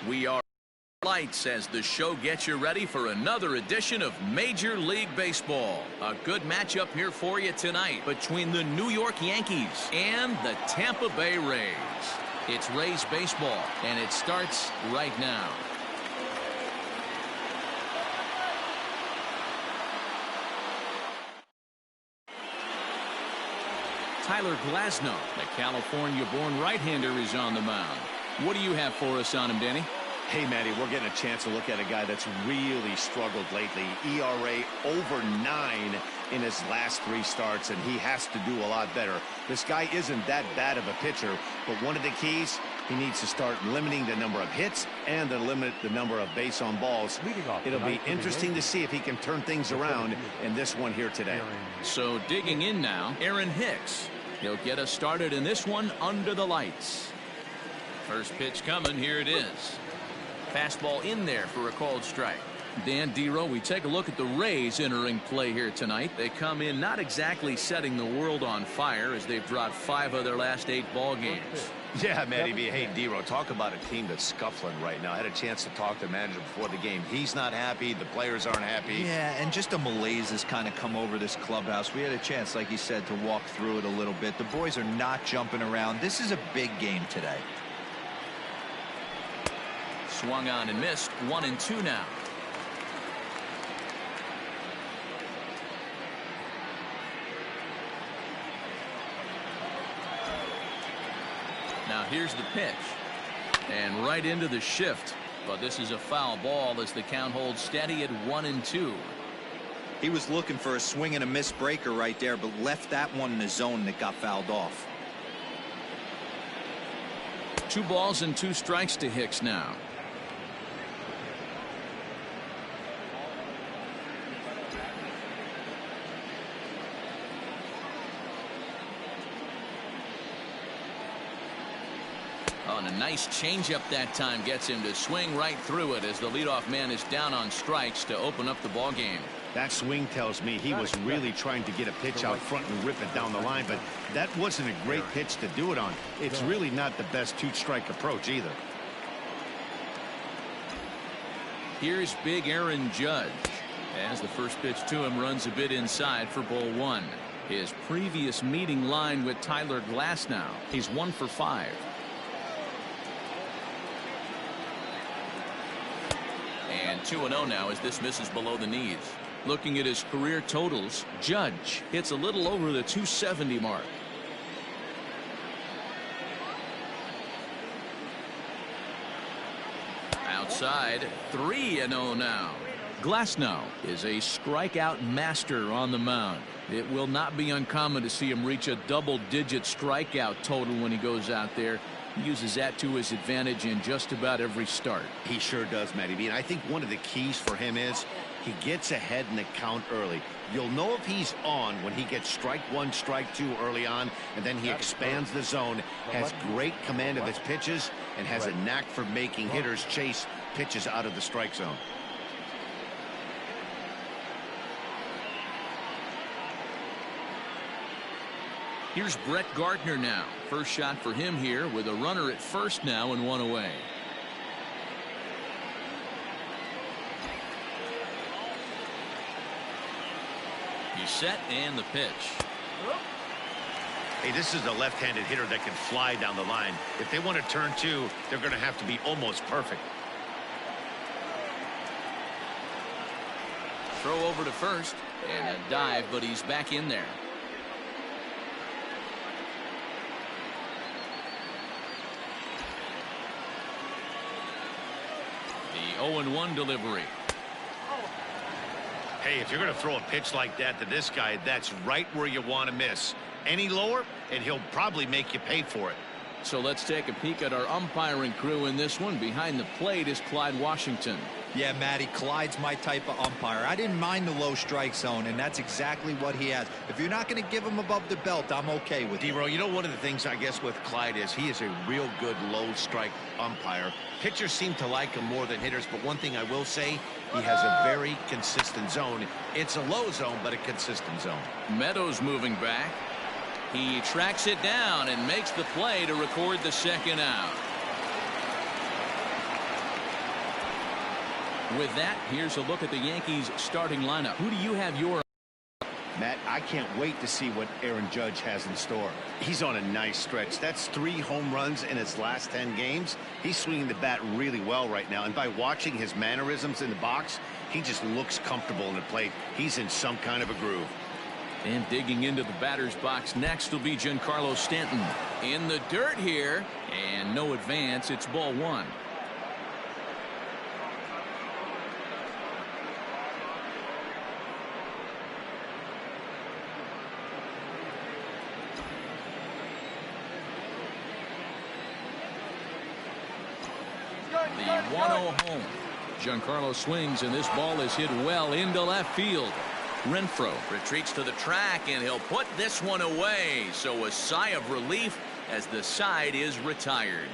We are lights as the show gets you ready for another edition of Major League Baseball. A good matchup here for you tonight between the New York Yankees and the Tampa Bay Rays. It's Rays baseball, and it starts right now. Tyler Glasnow, the California-born right-hander, is on the mound. What do you have for us on him, Danny? Hey, Matty, we're getting a chance to look at a guy that's really struggled lately. ERA over 9 in his last 3 starts, and he has to do a lot better. This guy isn't that bad of a pitcher, but one of the keys, he needs to start limiting the number of hits and to limit the number of base on balls. It'll be interesting to see if he can turn things around in this one here today. So digging in now, Aaron Hicks. He'll get us started in this one under the lights. First pitch coming. Here it is. Fastball in there for a called strike. Dan Dero, we take a look at the Rays entering play here tonight. They come in not exactly setting the world on fire as they've dropped 5 of their last 8 ball games. Yeah, Matty B. Hey, Dero, talk about a team that's scuffling right now. I had a chance to talk to the manager before the game. He's not happy. The players aren't happy. Yeah, and just a malaise has kind of come over this clubhouse. We had a chance, like you said, to walk through it a little bit. The boys are not jumping around. This is a big game today. Swung on and missed. 1-2 now. Now here's the pitch. And right into the shift. But this is a foul ball as the count holds steady at 1-2. He was looking for a swing and a miss breaker right there, but left that one in the zone that got fouled off. 2 balls and 2 strikes to Hicks now. And a nice changeup that time gets him to swing right through it as the leadoff man is down on strikes to open up the ball game. That swing tells me he was really trying to get a pitch out front and rip it down the line, but that wasn't a great pitch to do it on. It's really not the best 2-strike approach either. Here's big Aaron Judge as the first pitch to him runs a bit inside for ball 1. His previous meeting line with Tyler Glasnow. He's 1 for 5. And 2-0 now as this misses below the knees. Looking at his career totals, Judge hits a little over the 270 mark. Outside, 3-0 now. Glasnow is a strikeout master on the mound. It will not be uncommon to see him reach a double-digit strikeout total when he goes out there. He uses that to his advantage in just about every start. He sure does, Matty B. And I think one of the keys for him is he gets ahead in the count early. You'll know if he's on when he gets strike 1, strike 2 early on, and then he expands the zone, has great command of his pitches, and has a knack for making hitters chase pitches out of the strike zone. Here's Brett Gardner now. First shot for him here with a runner at first now and 1 away. He's set and the pitch. Hey, this is a left-handed hitter that can fly down the line. If they want to turn 2, they're going to have to be almost perfect. Throw over to first and a dive, but he's back in there. The 0-1 delivery. Hey, if you're going to throw a pitch like that to this guy, that's right where you want to miss. Any lower, and he'll probably make you pay for it. So let's take a peek at our umpiring crew in this one. Behind the plate is Clyde Washington. Yeah, Matty, Clyde's my type of umpire. I didn't mind the low strike zone, and that's exactly what he has. If you're not going to give him above the belt, I'm okay with it. Dero, you know, one of the things I guess with Clyde is he is a real good low strike umpire. Pitchers seem to like him more than hitters, but one thing I will say, he has a very consistent zone. It's a low zone, but a consistent zone. Meadows moving back. He tracks it down and makes the play to record the second out. With that, here's a look at the Yankees starting lineup. Who do you have your... Matt, I can't wait to see what Aaron Judge has in store. He's on a nice stretch. That's 3 home runs in his last 10 games. He's swinging the bat really well right now. And by watching his mannerisms in the box, he just looks comfortable in the plate. He's in some kind of a groove. And digging into the batter's box next will be Giancarlo Stanton. In the dirt here. And no advance. It's ball 1. The 1-0 home. Giancarlo swings, and this ball is hit well into left field. Renfroe retreats to the track, and he'll put this one away. So a sigh of relief as the side is retired.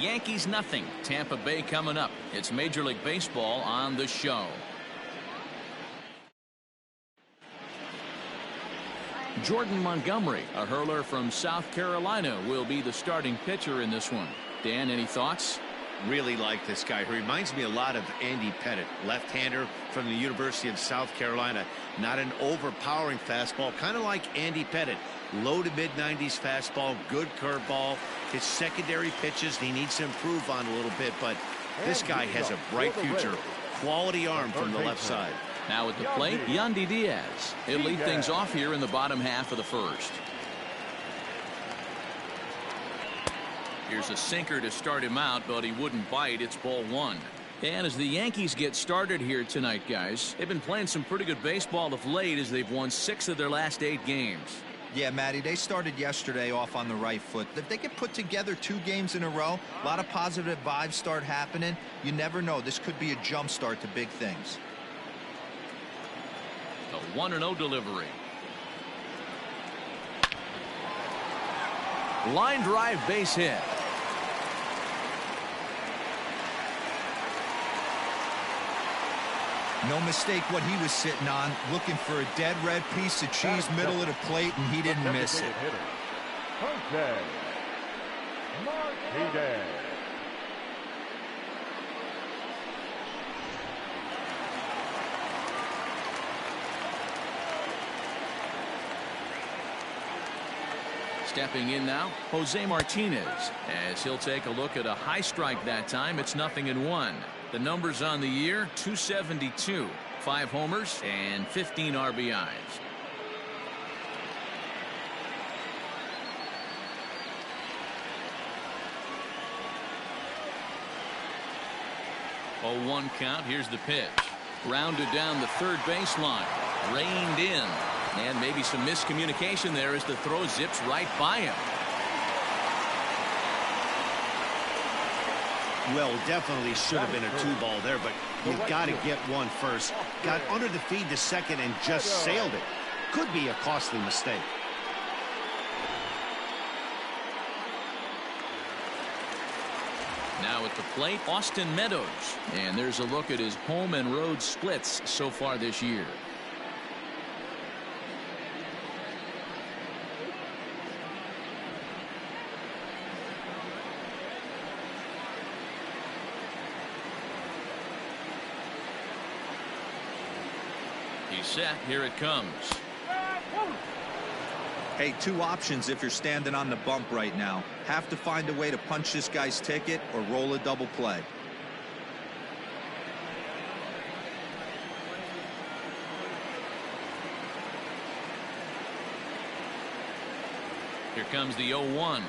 Yankees nothing. Tampa Bay coming up. It's Major League Baseball on the show. Jordan Montgomery, a hurler from South Carolina, will be the starting pitcher in this one. Dan, any thoughts? Really like this guy. He reminds me a lot of Andy Pettit, left-hander from the University of South Carolina. Not an overpowering fastball, kind of like Andy Pettit. Low to mid-90s fastball, good curveball. His secondary pitches he needs to improve on a little bit, but this guy has a bright future. Quality arm from the left side. Now at the plate, Yandy Diaz. He'll lead things off here in the bottom half of the first. Here's a sinker to start him out, but he wouldn't bite. It's ball 1. And as the Yankees get started here tonight, guys, they've been playing some pretty good baseball of late as they've won 6 of their last 8 games. Yeah, Matty, they started yesterday off on the right foot. If they can put together 2 games in a row, a lot of positive vibes start happening. You never know. This could be a jump start to big things. A 1-0 delivery. Line drive base hit. No mistake what he was sitting on, looking for a dead red piece of cheese middle of the plate, and he didn't miss it. Stepping in now, Jose Martinez, as he'll take a look at a high strike that time. It's 0-1. The numbers on the year, 272, 5 homers and 15 RBIs. Oh, 1 count. Here's the pitch. Rounded down the third baseline. Reined in. And maybe some miscommunication there as the throw zips right by him. Well, definitely should have been a 2-ball there, but you got to get one first. Got under the feed to second and just sailed it. Could be a costly mistake. Now at the plate, Austin Meadows. And there's a look at his home and road splits so far this year. He's set. Here it comes. Hey, 2 options if you're standing on the bump right now. Have to find a way to punch this guy's ticket or roll a double play. Here comes the 0-1.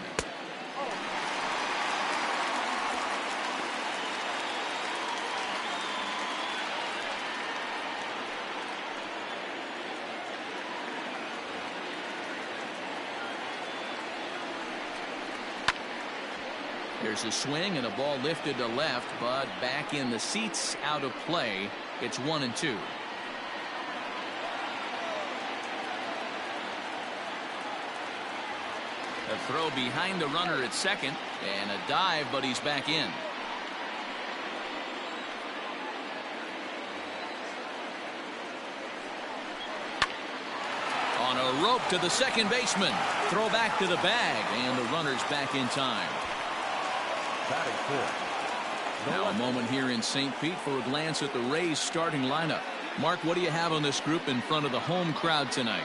There's a swing and a ball lifted to left, but back in the seats, out of play. It's 1-2. A throw behind the runner at second, and a dive, but he's back in. On a rope to the second baseman. Throw back to the bag, and the runner's back in time. Batting 4th, Now a moment here in St. Pete for a glance at the Rays starting lineup. Mark, what do you have on this group in front of the home crowd tonight?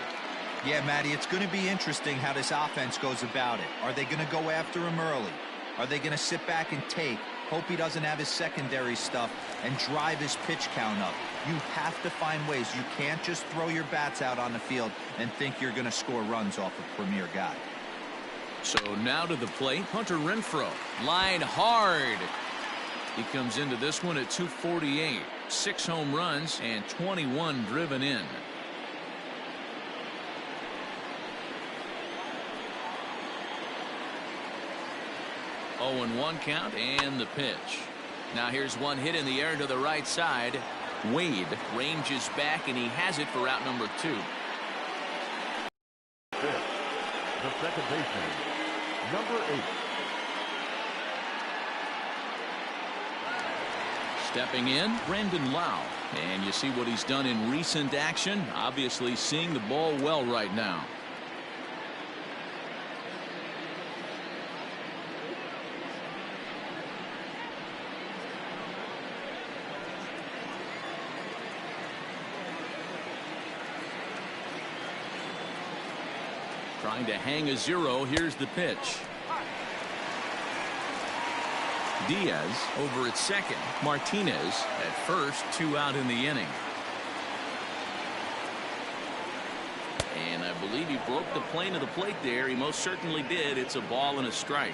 Yeah, Matty, it's going to be interesting how this offense goes about it. Are they going to go after him early? Are they going to sit back and take, hope he doesn't have his secondary stuff, and drive his pitch count up? You have to find ways. You can't just throw your bats out on the field and think you're going to score runs off a premier guy. So now to the plate, Hunter Renfroe. Line hard. He comes into this one at 248. 6 home runs and 21 driven in. Oh, and 1 count and the pitch. Now here's one hit in the air to the right side. Wade ranges back and he has it for out number 2. Fifth, the second baseman, number 8. Stepping in, Brandon Lau. And you see what he's done in recent action. Obviously seeing the ball well right now. Trying to hang a 0. Here's the pitch. Diaz over at second. Martinez at first. 2 out in the inning. And I believe he broke the plane of the plate there. He most certainly did. It's a ball and a strike.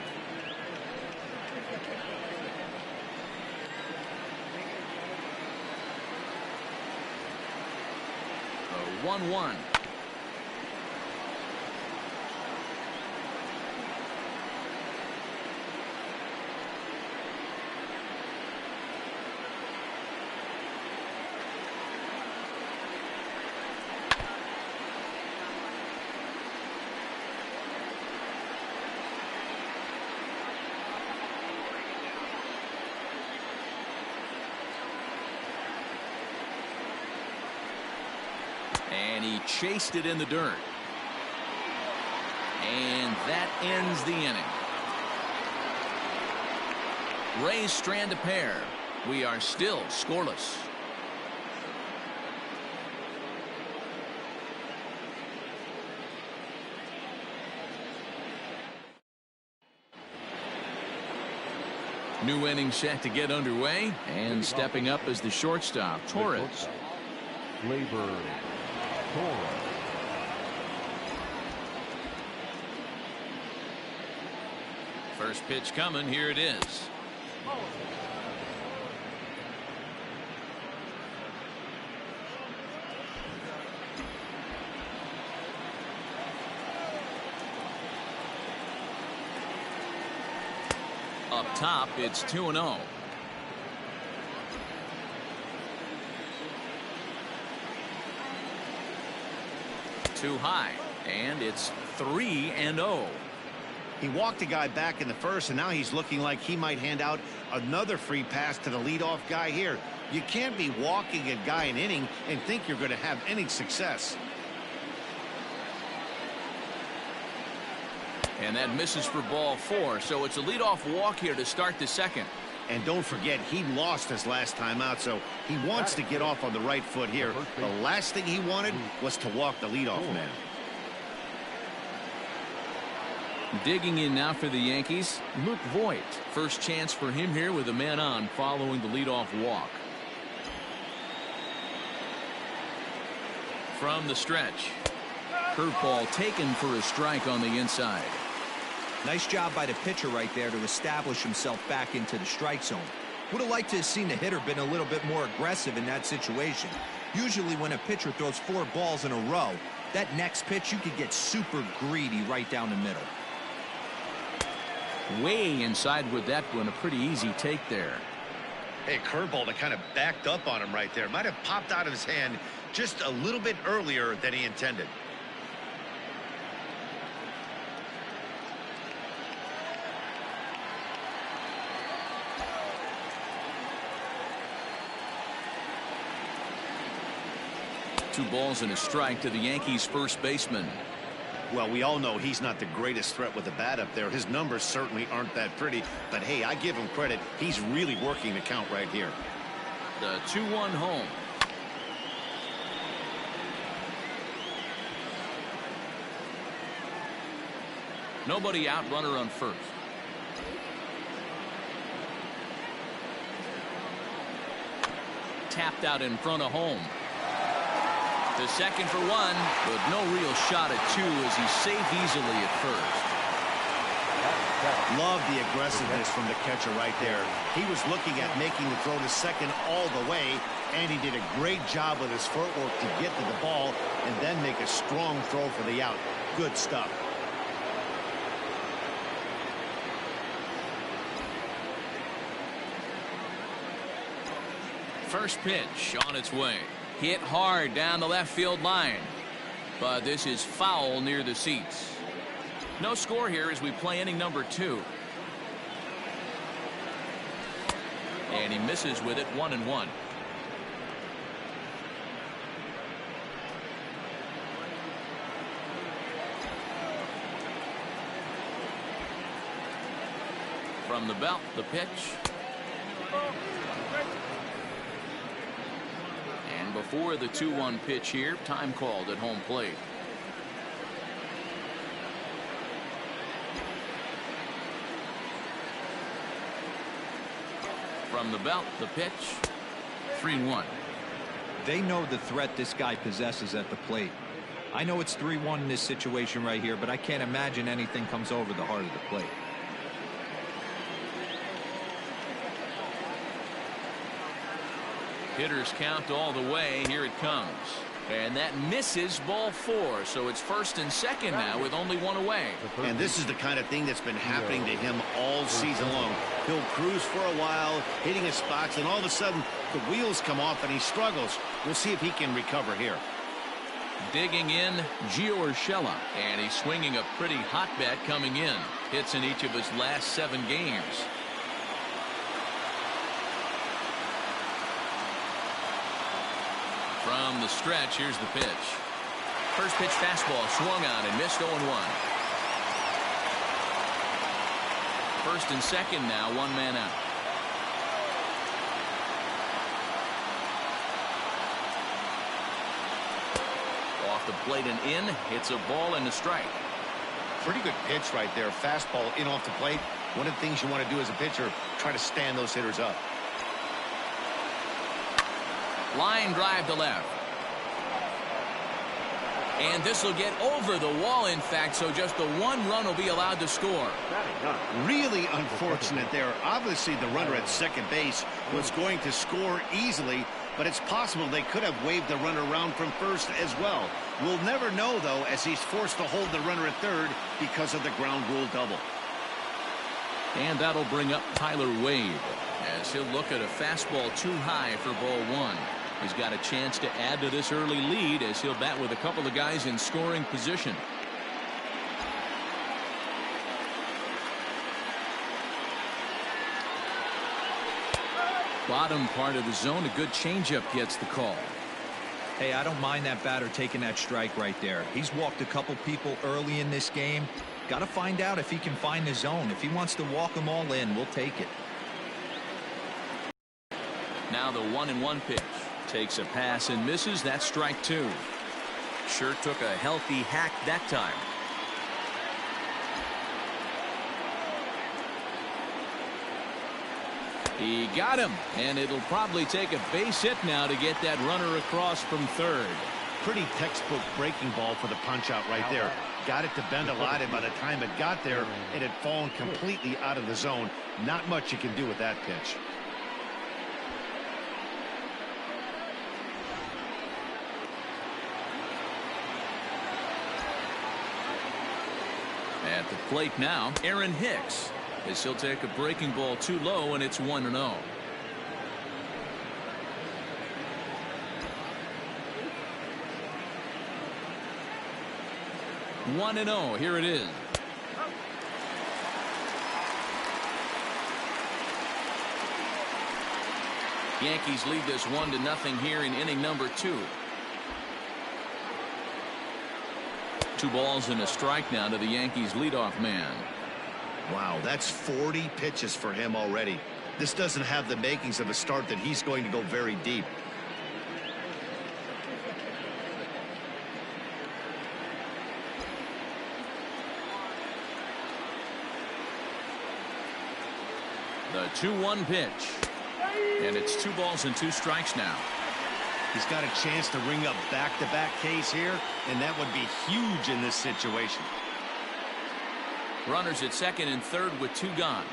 A 1-1. And he chased it in the dirt. And that ends the inning. Rays strand a pair. We are still scoreless. New inning set to get underway. And stepping up as the shortstop, Torres. Labor. First pitch coming. Here it is. Up top, it's 2-0. Too high, and it's 3-0. He walked a guy back in the first, and now he's looking like he might hand out another free pass to the leadoff guy here. You can't be walking a guy an inning and think you're going to have any success. And that misses for ball 4, so it's a leadoff walk here to start the second. And don't forget, he lost his last time out, so he wants to get off on the right foot here. The last thing he wanted was to walk the leadoff man. Digging in now for the Yankees, Luke Voit. First chance for him here with a man on following the leadoff walk. From the stretch. Curveball taken for a strike on the inside. Nice job by the pitcher right there to establish himself back into the strike zone. Would have liked to have seen the hitter been a little bit more aggressive in that situation. Usually when a pitcher throws 4 balls in a row, that next pitch you could get super greedy right down the middle. Way inside with that one. A pretty easy take there. Hey, curveball that kind of backed up on him right there. Might have popped out of his hand just a little bit earlier than he intended. Two balls and a strike to the Yankees first baseman. Well, we all know he's not the greatest threat with the bat up there. His numbers certainly aren't that pretty. But, hey, I give him credit. He's really working the count right here. The 2-1 home. Nobody out, runner on first. Tapped out in front of home. To second for one, but no real shot at two as he's saved easily at first. Love the aggressiveness from the catcher right there. He was looking at making the throw to second all the way, and he did a great job with his footwork to get to the ball and then make a strong throw for the out. Good stuff. First pitch on its way. Hit hard down the left field line. But this is foul near the seats. No score here as we play inning number 2. And he misses with it, 1-1. From the belt, the pitch. And before the 2-1 pitch here, time called at home plate. From the belt, the pitch. 3-1. They know the threat this guy possesses at the plate. I know it's 3-1 in this situation right here, but I can't imagine anything comes over the heart of the plate. Hitters count all the way. Here it comes. And that misses, ball 4. So it's first and second now with only one away. And this is the kind of thing that's been happening to him all season long. He'll cruise for a while, hitting his spots, and all of a sudden the wheels come off and he struggles. We'll see if he can recover here. Digging in, Gio Urshela. And he's swinging a pretty hot bat coming in. Hits in each of his last 7 games. From the stretch, here's the pitch. First pitch fastball swung on and missed 0-1. First and second now, 1 man out. Off the plate and in, hits a ball and a strike. Pretty good pitch right there. Fastball in off the plate. One of the things you want to do as a pitcher, try to stand those hitters up. Line drive to left. And this will get over the wall, in fact, so just the 1 run will be allowed to score. Really unfortunate there. Obviously, the runner at second base was going to score easily, but it's possible they could have waved the runner around from first as well. We'll never know, though, as he's forced to hold the runner at third because of the ground rule double. And that'll bring up Tyler Wade as he'll look at a fastball too high for ball 1. He's got a chance to add to this early lead as he'll bat with a couple of guys in scoring position. Bottom part of the zone, a good changeup gets the call. Hey, I don't mind that batter taking that strike right there. He's walked a couple people early in this game. Got to find out if he can find the zone. If he wants to walk them all in, we'll take it. Now the 1-1 pitch. Takes a pass and misses. That's strike 2. Sure took a healthy hack that time. He got him, and it'll probably take a base hit now to get that runner across from third. Pretty textbook breaking ball for the punch out right there. Got it to bend a lot, and by the time it got there, it had fallen completely out of the zone. Not much you can do with that pitch. At the plate now, Aaron Hicks, as he'll take a breaking ball too low, and it's 1-0. 1-0. Here it is. Yankees lead this 1-0 here in inning number 2. 2 balls and a strike now to the Yankees leadoff man. Wow, that's 40 pitches for him already. This doesn't have the makings of a start that he's going to go very deep. The 2-1 pitch. And it's 2 balls and 2 strikes now. He's got a chance to ring up back-to-back Ks here, and that would be huge in this situation. Runners at second and third with 2 gone.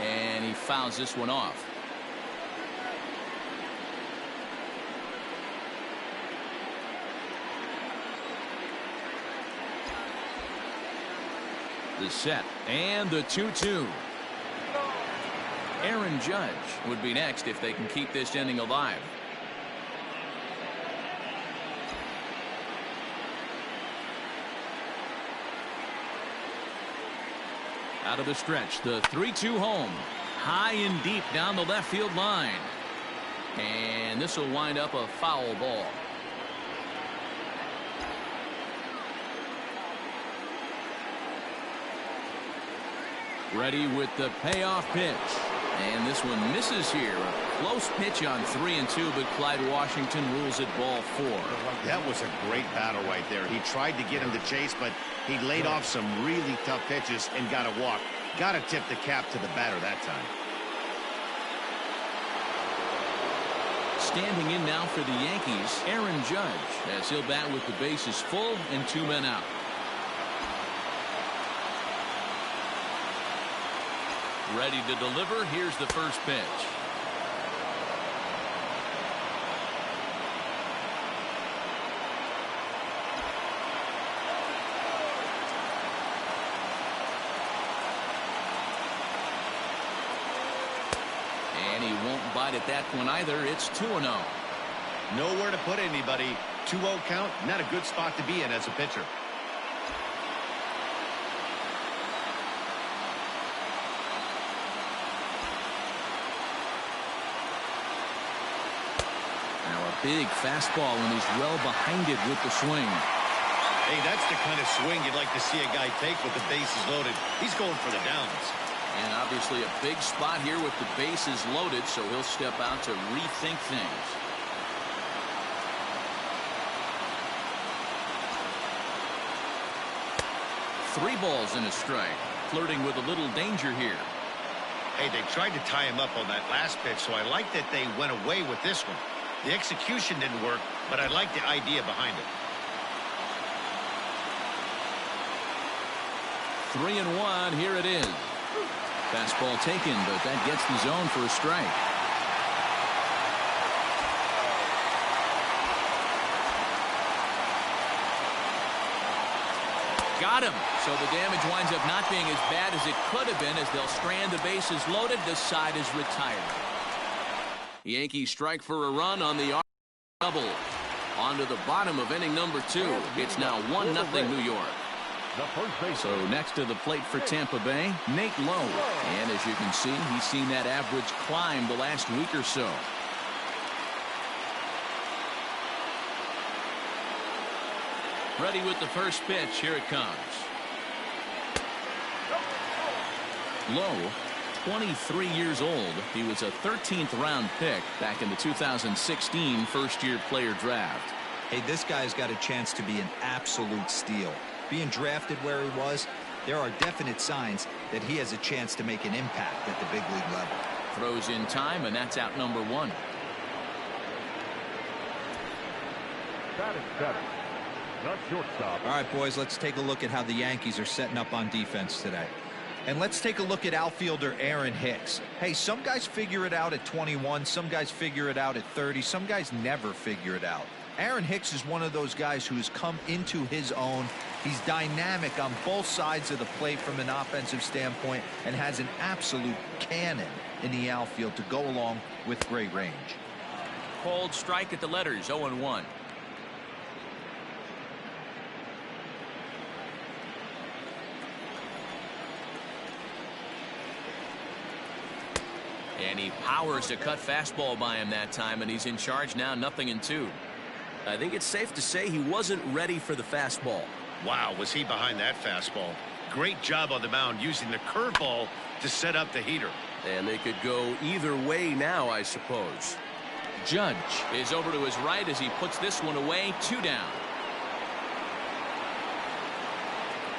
And he fouls this one off. The set and the 2-2. Aaron Judge would be next if they can keep this inning alive. Out of the stretch, the 3-2 home. High and deep down the left field line. And this will wind up a foul ball. Ready with the payoff pitch. And this one misses here. A close pitch on 3-2, but Clyde Washington rules it ball 4. That was a great battle right there. He tried to get him to chase, but he laid off some really tough pitches and got a walk. Got to tip the cap to the batter that time. Standing in now for the Yankees, Aaron Judge, as he'll bat with the bases full and 2 men out. Ready to deliver. Here's the first pitch. And he won't bite at that one either. It's 2-0. Nowhere to put anybody. 2-0 count. Not a good spot to be in as a pitcher. Big fastball, and he's well behind it with the swing. Hey, that's the kind of swing you'd like to see a guy take with the bases loaded. He's going for the downs. And obviously a big spot here with the bases loaded, so he'll step out to rethink things. Three balls and a strike. Flirting with a little danger here. Hey, they tried to tie him up on that last pitch, so I like that they went away with this one. The execution didn't work, but I like the idea behind it. 3-1. Here it is. Fastball taken, but that gets the zone for a strike. Got him. So the damage winds up not being as bad as it could have been, as they'll strand the bases loaded. This side is retired. Yankees strike for a run on the double. On to the bottom of inning number 2. It's now 1-0 New York. So next to the plate for Tampa Bay, Nate Lowe. And as you can see, he's seen that average climb the last week or so. Ready with the first pitch. Here it comes. Lowe, 23 years old. He was a 13th round pick back in the 2016 first-year player draft. Hey, this guy's got a chance to be an absolute steal. Being drafted where he was, there are definite signs that he has a chance to make an impact at the big league level. Throws in time, and that's out number 1. That is better. The shortstop. All right, boys, let's take a look at how the Yankees are setting up on defense today. And let's take a look at outfielder Aaron Hicks. Hey, some guys figure it out at 21. Some guys figure it out at 30. Some guys never figure it out. Aaron Hicks is one of those guys who's come into his own. He's dynamic on both sides of the plate from an offensive standpoint and has an absolute cannon in the outfield to go along with great range. Called strike at the letters, 0-1. And he powers a cut fastball by him that time, and he's in charge now, 0-2. I think it's safe to say he wasn't ready for the fastball. Wow, was he behind that fastball. Great job on the mound using the curveball to set up the heater. And they could go either way now, I suppose. Judge is over to his right as he puts this one away. 2 down.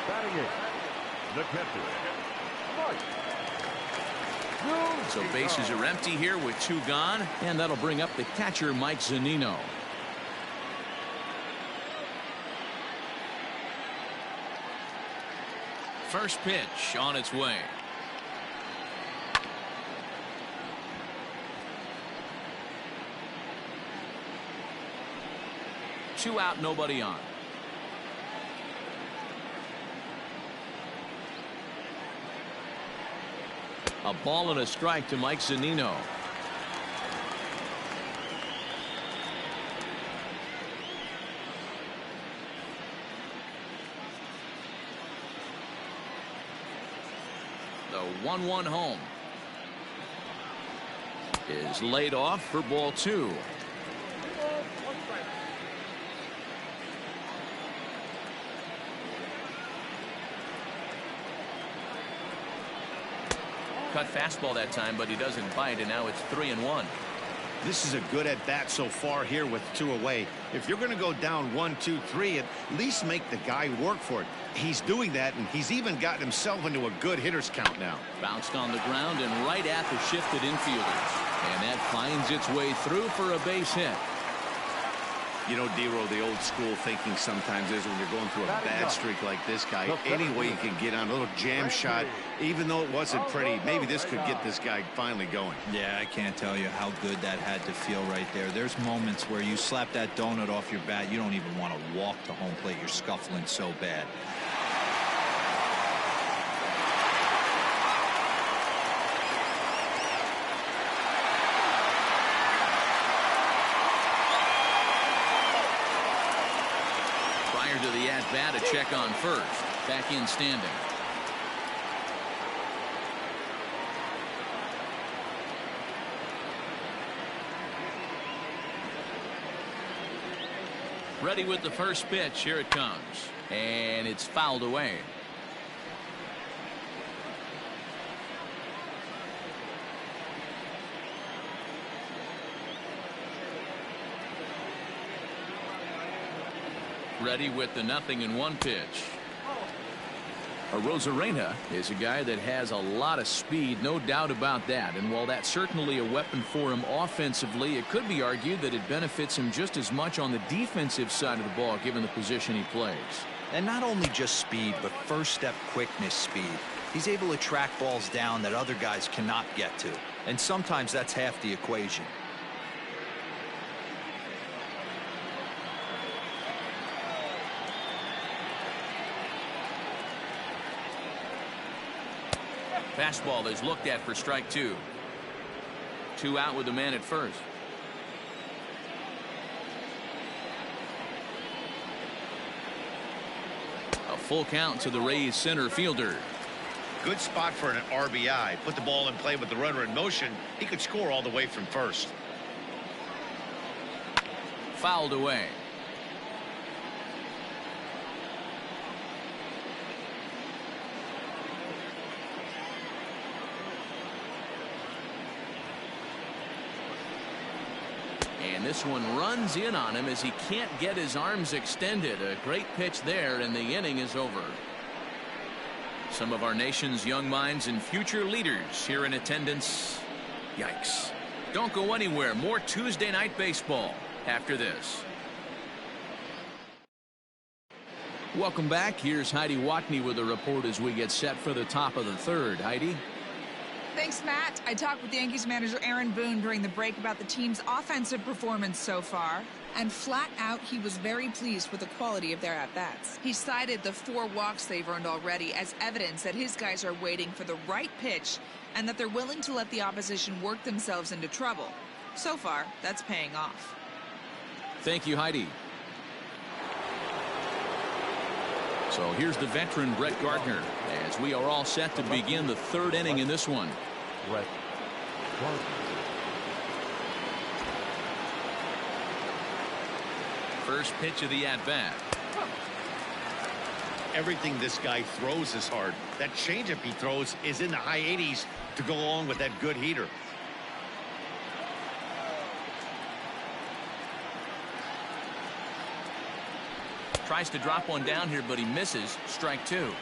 Batting it, the catcher, Mike. So bases are empty here with 2 gone, and that'll bring up the catcher, Mike Zunino. First pitch on its way. Two out, nobody on. A ball and a strike to Mike Zunino. The 1-1 home is laid off for ball 2. Cut fastball that time, but he doesn't bite, and now it's 3-1. This is a good at bat so far here with 2 away. If you're going to go down 1, 2, 3, at least make the guy work for it. He's doing that, and he's even gotten himself into a good hitter's count now. Bounced on the ground and right at the shifted infielders, and that finds its way through for a base hit. You know, Dero, the old school thinking sometimes is when you're going through a bad streak like this guy, any way you can get on a little jam shot, even though it wasn't pretty, maybe this could get this guy finally going. Yeah, I can't tell you how good that had to feel right there. There's moments where you slap that donut off your bat, you don't even want to walk to home plate. You're scuffling so bad. To the at-bat, a check on first. Back in standing. Ready with the first pitch. Here it comes. And it's fouled away. Ready with the 0-1 pitch. Rosarena is a guy that has a lot of speed, no doubt about that. And while that's certainly a weapon for him offensively, it could be argued that it benefits him just as much on the defensive side of the ball, given the position he plays. And not only just speed, but first step quickness speed. He's able to track balls down that other guys cannot get to. And sometimes that's half the equation. Fastball is looked at for strike 2. 2 out with the man at first. A full count to the Rays center fielder. Good spot for an RBI. Put the ball in play with the runner in motion. He could score all the way from first. Fouled away. And this one runs in on him as he can't get his arms extended. A great pitch there, and the inning is over. Some of our nation's young minds and future leaders here in attendance. Yikes. Don't go anywhere. More Tuesday Night Baseball after this. Welcome back. Here's Heidi Watney with a report as we get set for the top of the third. Heidi? Thanks, Matt. I talked with Yankees manager Aaron Boone during the break about the team's offensive performance so far. And flat out, he was very pleased with the quality of their at-bats. He cited the 4 walks they've earned already as evidence that his guys are waiting for the right pitch and that they're willing to let the opposition work themselves into trouble. So far, that's paying off. Thank you, Heidi. So here's the veteran Brett Gardner as we are all set to begin the third inning in this one. Brett First pitch of the at-bat. Everything this guy throws is hard. That changeup he throws is in the high 80s to go along with that good heater. Tries to drop one down here, but he misses. Strike two.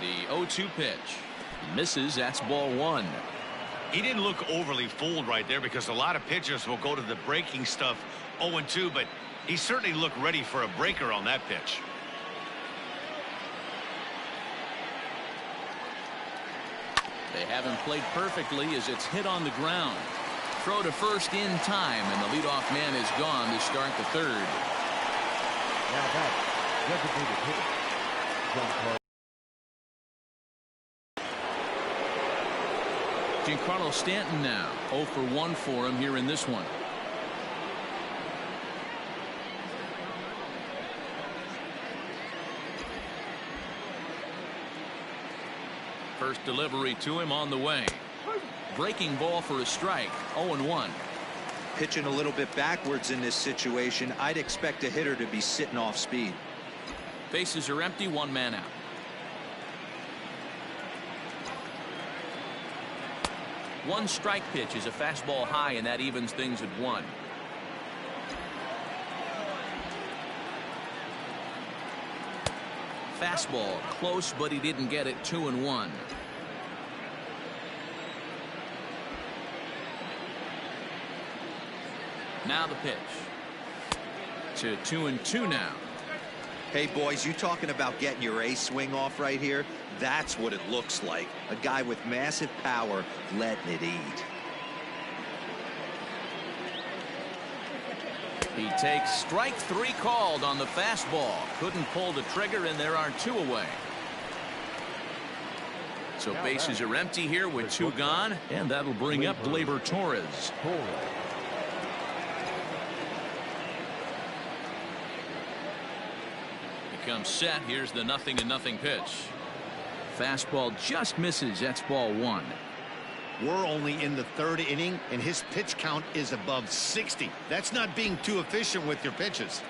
The 0-2 pitch. Misses. That's ball one. He didn't look overly fooled right there because a lot of pitchers will go to the breaking stuff 0-2, but he certainly looked ready for a breaker on that pitch. They haven't played perfectly as it's hit on the ground. Throw to first in time, and the leadoff man is gone to start the third. Now back, designated hitter, Giancarlo Stanton now 0 for 1 for him here in this one. First delivery to him on the way. Breaking ball for a strike. 0-1. Pitching a little bit backwards in this situation. I'd expect a hitter to be sitting off speed. Bases are empty. One man out. One strike pitch is a fastball high, and that evens things at 1. Fastball close, but he didn't get it. 2-1. Now the pitch to 2-2 now. Hey boys, you talking about getting your A swing off right here? That's what it looks like. A guy with massive power letting it eat. He takes strike 3 called on the fastball. Couldn't pull the trigger, and there are 2 away. So bases are empty here with 2 gone, and that'll bring up Gleyber Torres. Comes set. Here's the 0-0 pitch. Fastball just misses. That's ball 1. We're only in the 3rd inning, and his pitch count is above 60. That's not being too efficient with your pitches.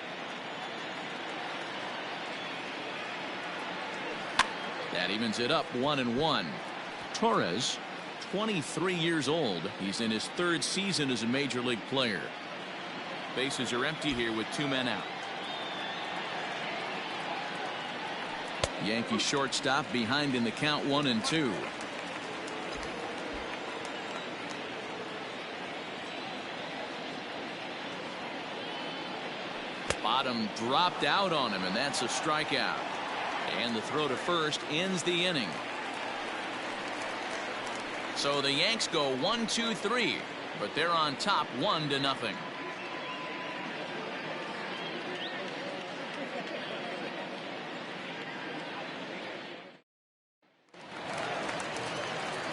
That evens it up. 1-1. Torres, 23 years old. He's in his 3rd season as a major league player. Bases are empty here with 2 men out. Yankee shortstop behind in the count. 1-2. Bottom dropped out on him, and that's a strikeout. And the throw to first ends the inning. So the Yanks go 1-2-3, but they're on top 1-0.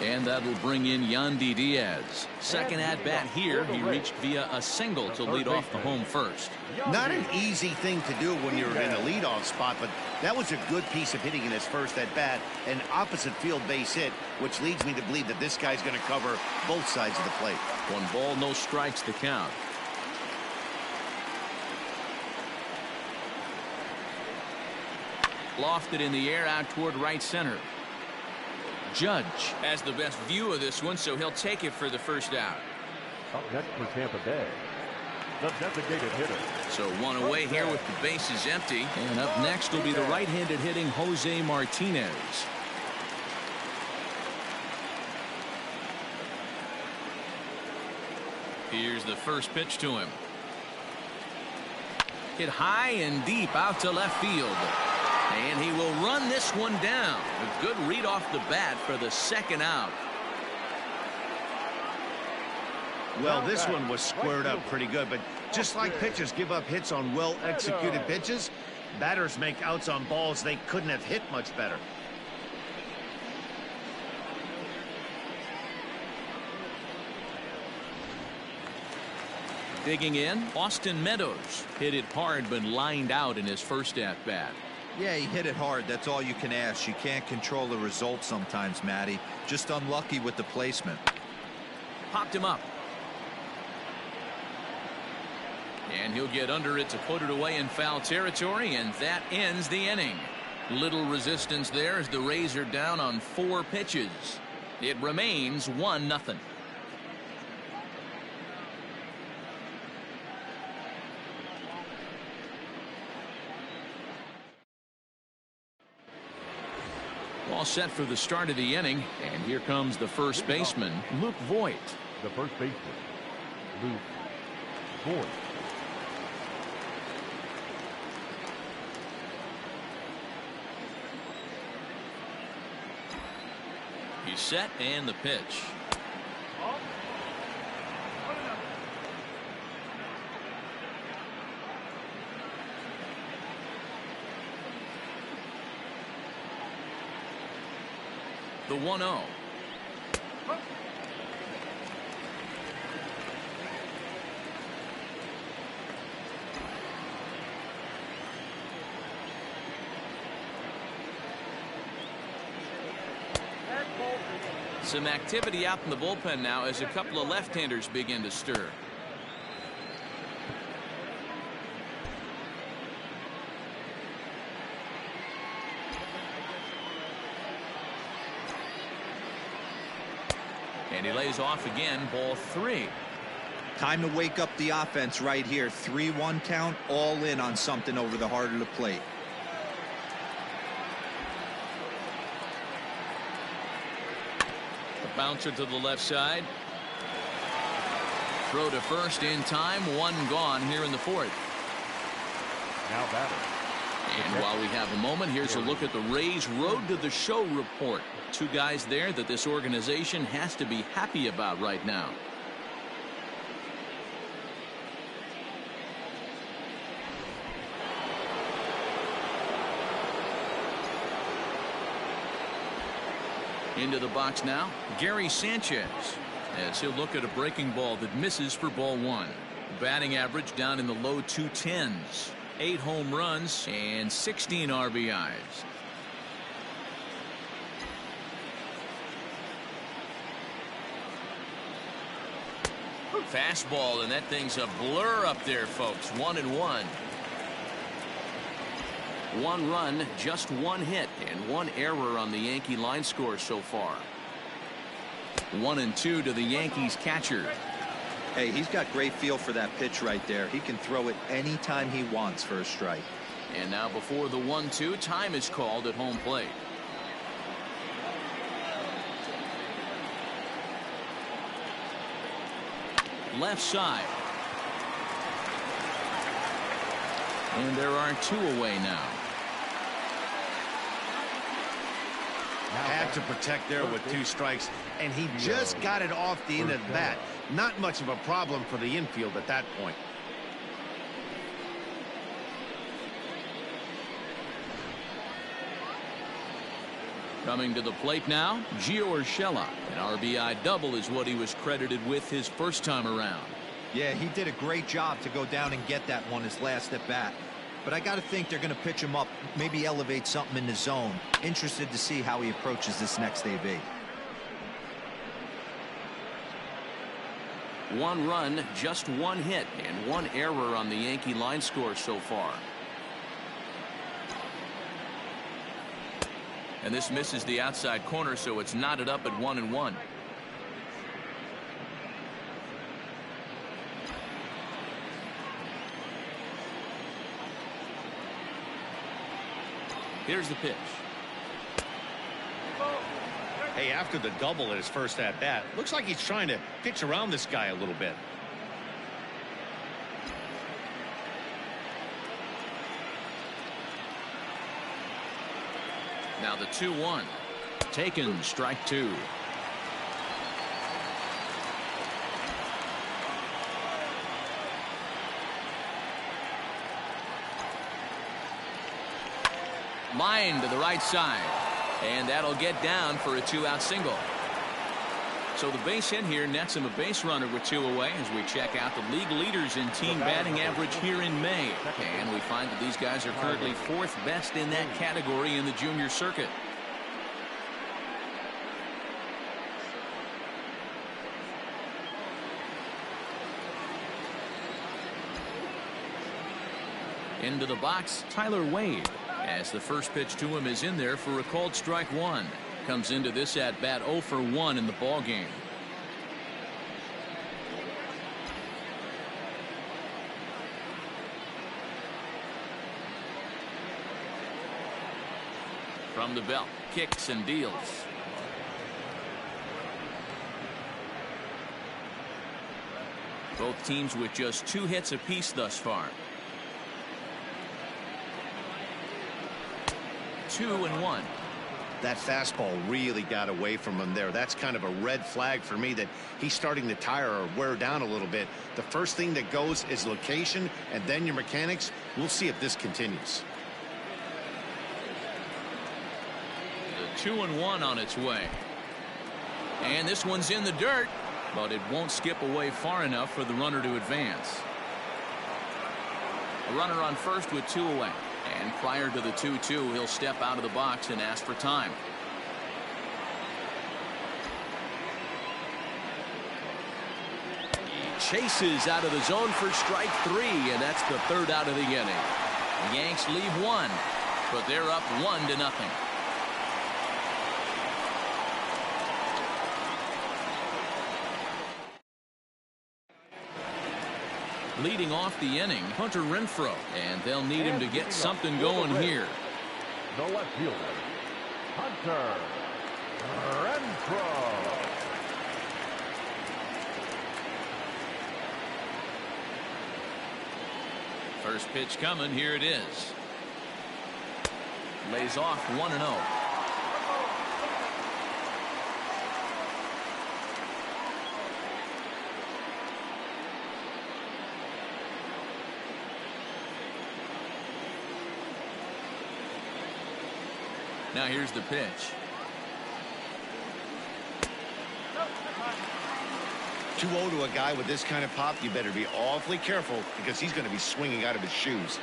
And that'll bring in Yandy Diaz. Second at bat here. He reached via a single to lead off the home first. Not an easy thing to do when you're in a leadoff spot, but that was a good piece of hitting in his first at bat. An opposite field base hit, which leads me to believe that this guy's going to cover both sides of the plate. 1 ball, no strikes to count. Lofted in the air out toward right center. Judge has the best view of this one, so he'll take it for the first out. Up next for Tampa Bay, the designated hitter. So 1 away here with the bases empty. And up next will be the right-handed hitting Jose Martinez. Here's the first pitch to him. Hit high and deep out to left field. And he will run this one down. A good read off the bat for the second out. Well, this one was squared up pretty good, but just like pitchers give up hits on well-executed pitches, batters make outs on balls they couldn't have hit much better. Digging in, Austin Meadows hit it hard but lined out in his first at-bat. Yeah, he hit it hard. That's all you can ask. You can't control the result sometimes, Matty. Just unlucky with the placement. Popped him up. And he'll get under it to put it away in foul territory, and that ends the inning. Little resistance there as the Rays are down on 4 pitches. It remains 1-0. All set for the start of the inning, and here comes the first baseman, Luke Voigt. The first baseman, Luke Voigt. He's set, and the pitch. The 1-0. Some activity out in the bullpen now as a couple of left-handers begin to stir. And he lays off again, ball 3. Time to wake up the offense right here. 3-1 count, all in on something over the heart of the plate. The bouncer to the left side. Throw to first in time. 1 gone here in the 4th. Now batter. And while we have a moment, here's a look at the Rays Road to the Show report. 2 guys there that this organization has to be happy about right now. Into the box now, Gary Sanchez, as he'll look at a breaking ball that misses for ball 1. Batting average down in the low 210s. 8 home runs and 16 RBIs. Fastball, and that thing's a blur up there, folks. 1-1. 1 run, just 1 hit, and 1 error on the Yankee line score so far. 1-2 to the Yankees catcher. Hey, he's got great feel for that pitch right there. He can throw it anytime he wants for a strike. And now before the 1-2, time is called at home plate. Left side. And there are 2 away now. Had to protect there with 2 strikes, and he just got it off the end of the bat. Not much of a problem for the infield at that point. Coming to the plate now, Gio Urshela. An RBI double is what he was credited with his first time around. Yeah, he did a great job to go down and get that one his last at bat. But I got to think they're going to pitch him up, maybe elevate something in the zone. Interested to see how he approaches this next AB. 1 run, just 1 hit, and 1 error on the Yankee line score so far. And this misses the outside corner, so it's knotted up at 1-1. Here's the pitch. Hey, after the double at his first at-bat, looks like he's trying to pitch around this guy a little bit. Now the 2-1. Taken, strike 2. Line to the right side. And that'll get down for a 2-out single. So the base hit here nets him a base runner with 2 away as we check out the league leaders in team batting average here in May. And we find that these guys are currently 4th best in that category in the junior circuit. Into the box, Tyler Wade, as the first pitch to him is in there for a called strike 1. Comes into this at bat 0 for 1 in the ball game. From the belt, kicks and deals. Both teams with just 2 hits apiece thus far. 2-1. That fastball really got away from him there. That's kind of a red flag for me that he's starting to tire or wear down a little bit. The first thing that goes is location and then your mechanics. We'll see if this continues. The 2-1 on its way. And this one's in the dirt, but it won't skip away far enough for the runner to advance. A runner on first with 2 away. And prior to the 2-2, he'll step out of the box and ask for time. He chases out of the zone for strike 3, and that's the 3rd out of the inning. The Yanks leave 1, but they're up 1-0. Leading off the inning, Hunter Renfroe, and they'll need him to get something going here. The left fielder, Hunter Renfroe. First pitch coming, here it is. Lays off 1-0. Now here's the pitch. Too low to a guy with this kind of pop. You better be awfully careful because he's going to be swinging out of his shoes.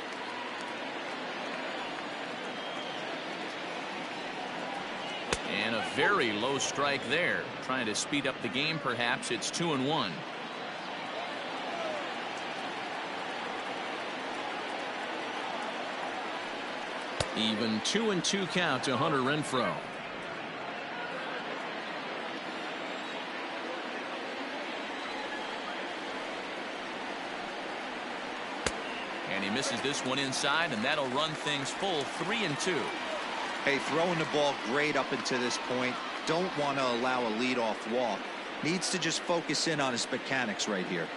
And a very low strike there. Trying to speed up the game, perhaps. It's 2-1. Even 2-2 count to Hunter Renfroe. And he misses this one inside, and that'll run things full 3-2. Hey, throwing the ball great up until this point. Don't want to allow a leadoff walk. Needs to just focus in on his mechanics right here.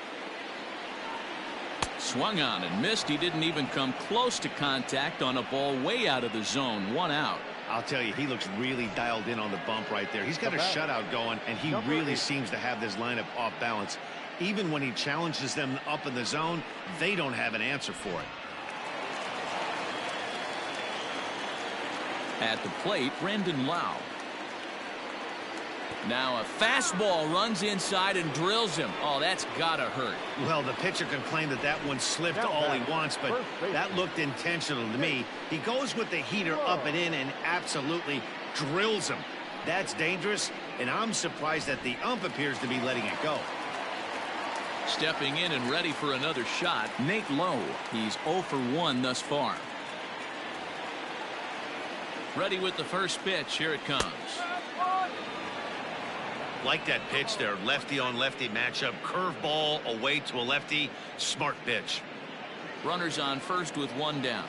Swung on and missed. He didn't even come close to contact on a ball way out of the zone. 1 out. I'll tell you, he looks really dialed in on the bump right there. He's got a shutout going, and he really seems to have this lineup off balance. Even when he challenges them up in the zone, they don't have an answer for it. At the plate, Brandon Lau. Now a fastball runs inside and drills him. Oh, that's gotta hurt. Well, the pitcher can claim that that one slipped all he wants, but that looked intentional to me. He goes with the heater up and in and absolutely drills him. That's dangerous, and I'm surprised that the ump appears to be letting it go. Stepping in and ready for another shot, Nate Lowe. He's 0 for 1 thus far. Ready with the first pitch. Here it comes. Like that pitch there, lefty on lefty matchup, curveball away to a lefty. Smart pitch. Runners on first with 1 down.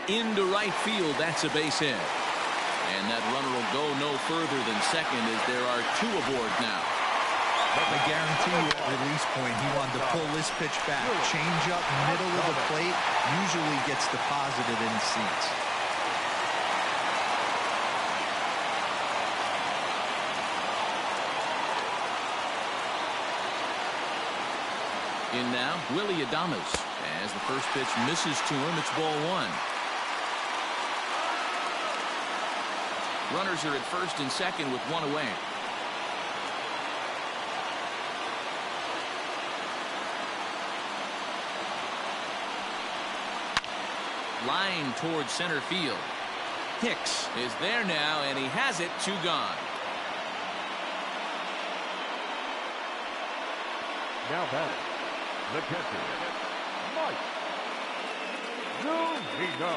Into right field, that's a base hit. And that runner will go no further than second as there are 2 aboard now. I guarantee you at release point, he wanted to pull this pitch back. Change up middle of the plate usually gets deposited in seats. In now, Willie Adames. As the first pitch misses to him, it's ball one. Runners are at first and second with one away. Line towards center field. Hicks is there now, and he has it. Two gone. Now batting, the catcher, Mike Zunino.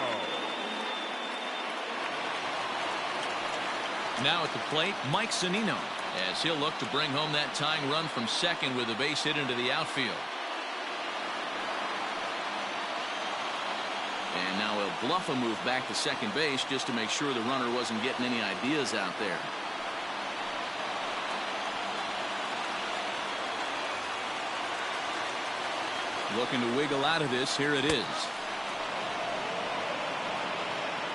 Now at the plate, Mike Zunino, as he'll look to bring home that tying run from second with a base hit into the outfield. And now he'll bluff a move back to second base just to make sure the runner wasn't getting any ideas out there. Looking to wiggle out of this. Here it is.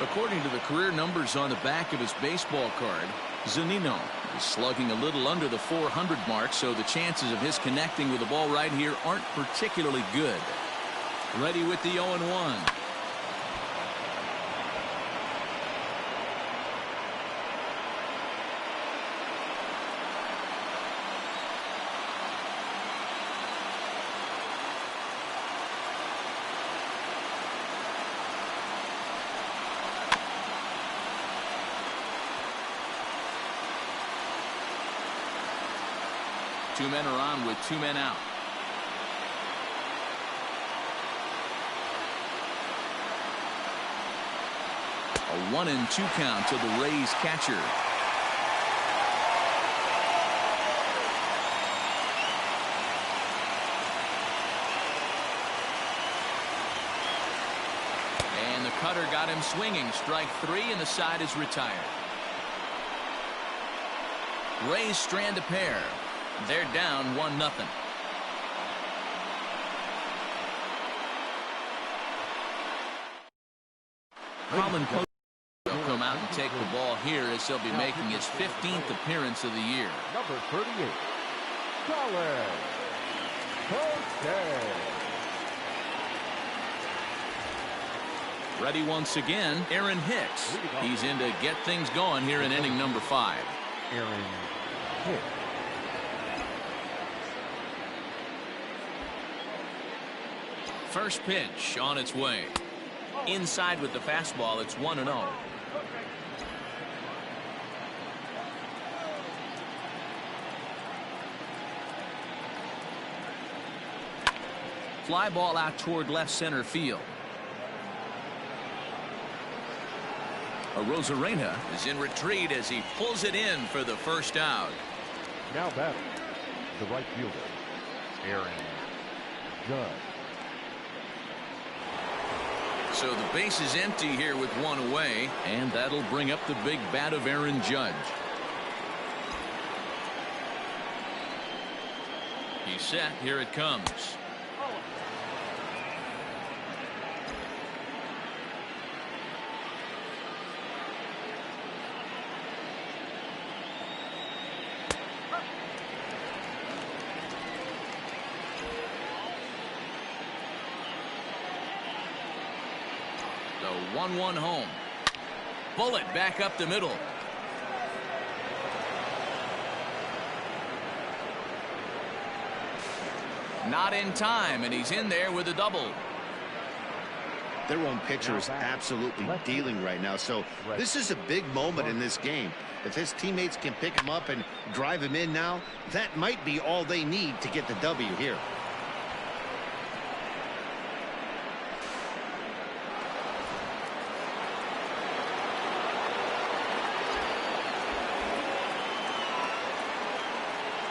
According to the career numbers on the back of his baseball card, Zunino is slugging a little under the 400 mark, so the chances of his connecting with the ball right here aren't particularly good. Ready with the 0-1. Two men are on with two men out. A 1-2 count to the Rays catcher. And the cutter got him swinging. Strike three, and the side is retired. Rays strand a pair. They're down 1-0. Colin Post will come out and take the ball here as he'll be making his 15th appearance of the year. Number 38, Colin Post. Ready once again, Aaron Hicks. He's in to get things going here in inning number 5. Aaron Hicks. First pitch on its way. Inside with the fastball. It's 1-0. Fly ball out toward left center field. Arozarena is in retreat as he pulls it in for the first out. Now batting, the right fielder, Aaron Judge. So the base is empty here with one away, and that'll bring up the big bat of Aaron Judge. He's set. Here it comes. The 1-1 home. Bullet back up the middle. Not in time, and he's in there with a double. Their own pitcher is absolutely dealing right now, so this is a big moment in this game. If his teammates can pick him up and drive him in now, that might be all they need to get the W here.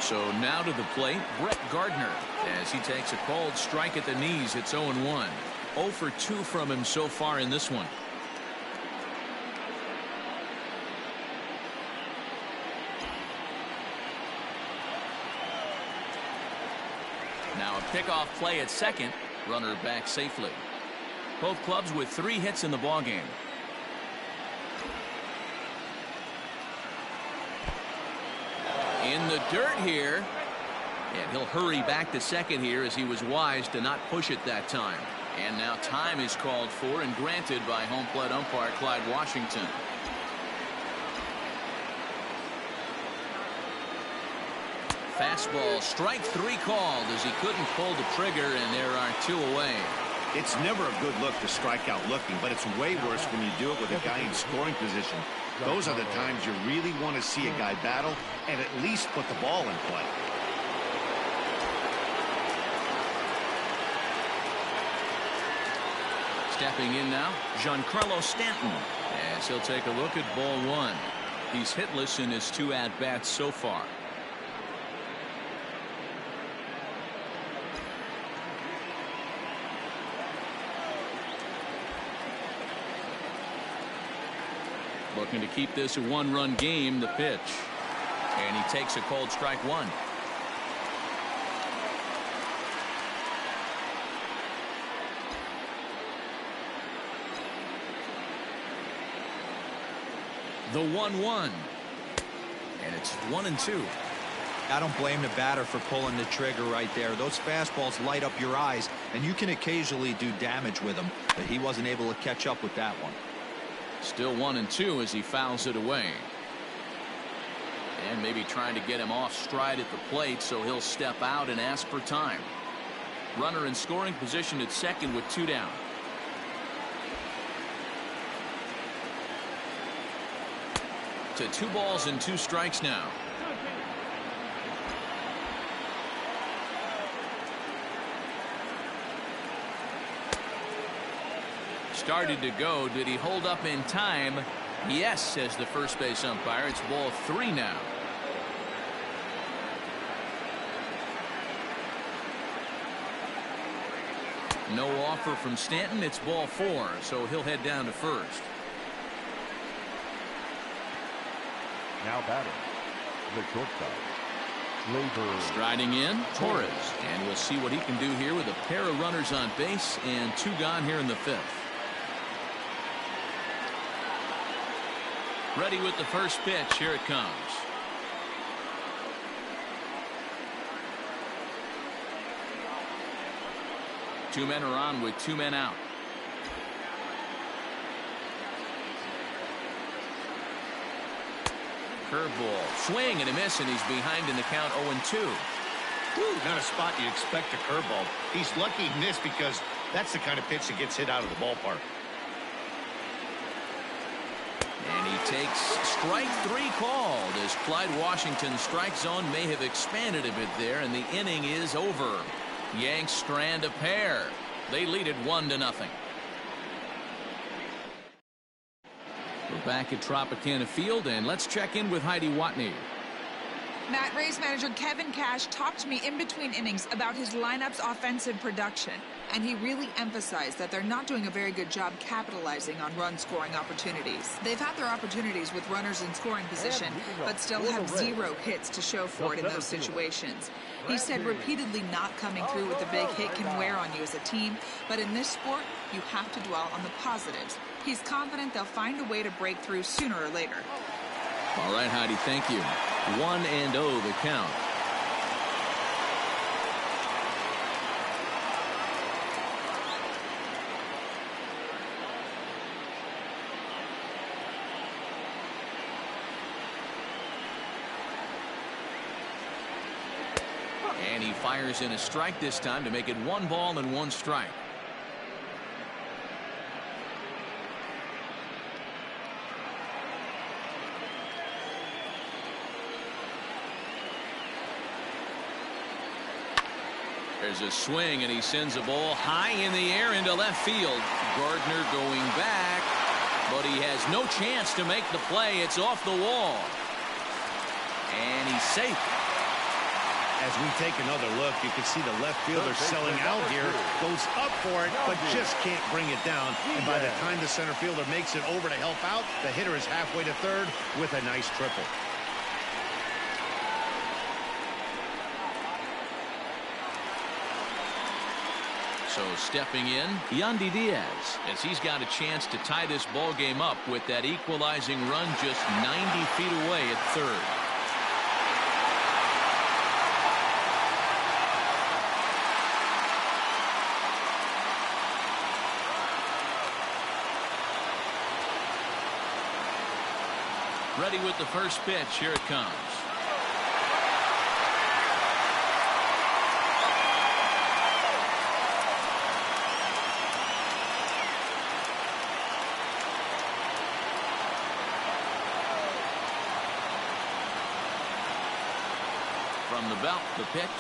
So now to the plate, Brett Gardner, as he takes a called strike at the knees. It's 0-1. 0 for 2 from him so far in this one. Now a pickoff play at second. Runner back safely. Both clubs with 3 hits in the ballgame. In the dirt here. And he'll hurry back to second here as he was wise to not push it that time. And now time is called for and granted by home plate umpire Clyde Washington. Fastball, strike 3 called as he couldn't pull the trigger, and there are 2 away. It's never a good look to strike out looking, but it's way worse when you do it with a guy in scoring position. Those are the times you really want to see a guy battle and at least put the ball in play. Stepping in now, Giancarlo Stanton, as he'll take a look at ball 1. He's hitless in his 2 at-bats so far. Looking to keep this a 1-run game, the pitch. And he takes a cold strike 1. The 1-1. And it's 1-2. I don't blame the batter for pulling the trigger right there. Those fastballs light up your eyes, and you can occasionally do damage with them, but he wasn't able to catch up with that one. Still 1-2 as he fouls it away. And maybe trying to get him off stride at the plate, so he'll step out and ask for time. Runner in scoring position at second with 2 down. To 2 balls and 2 strikes now. Started to go. Did he hold up in time? Yes, says the first base umpire. It's ball 3 now. No offer from Stanton. It's ball 4, so he'll head down to first. Now batting, the shortstop, Labor. Striding in, Torres. And we'll see what he can do here with a pair of runners on base and 2 gone here in the 5th. Ready with the first pitch. Here it comes. Two men are on with 2 men out. Curveball, swing and a miss, and he's behind in the count 0-2. Not a spot you expect a curveball. He's lucky he missed because that's the kind of pitch that gets hit out of the ballpark. And he takes strike 3 called as Clyde Washington's strike zone may have expanded a bit there, and the inning is over. Yanks strand a pair. They lead it 1-0. We're back at Tropicana Field, and let's check in with Heidi Watney. Matt, Rays manager Kevin Cash talked to me in between innings about his lineup's offensive production, and he really emphasized that they're not doing a very good job capitalizing on run-scoring opportunities. They've had their opportunities with runners in scoring position, but still have 0 hits to show for it in those situations. He said repeatedly not coming through with a big hit can wear on you as a team, but in this sport, you have to dwell on the positives. He's confident they'll find a way to break through sooner or later. All right, Heidi, thank you. 1-0 the count. And he fires in a strike this time to make it 1 ball and 1 strike. There's a swing, and he sends a ball high in the air into left field. Gardner going back, but he has no chance to make the play. It's off the wall. And he's safe. As we take another look, you can see the left fielder selling out here. Goes up for it, but just can't bring it down. And by the time the center fielder makes it over to help out, the hitter is halfway to third with a nice triple. So stepping in, Yandy Diaz, as he's got a chance to tie this ball game up with that equalizing run just 90 feet away at third. Ready with the first pitch. Here it comes. From the belt, the pitch.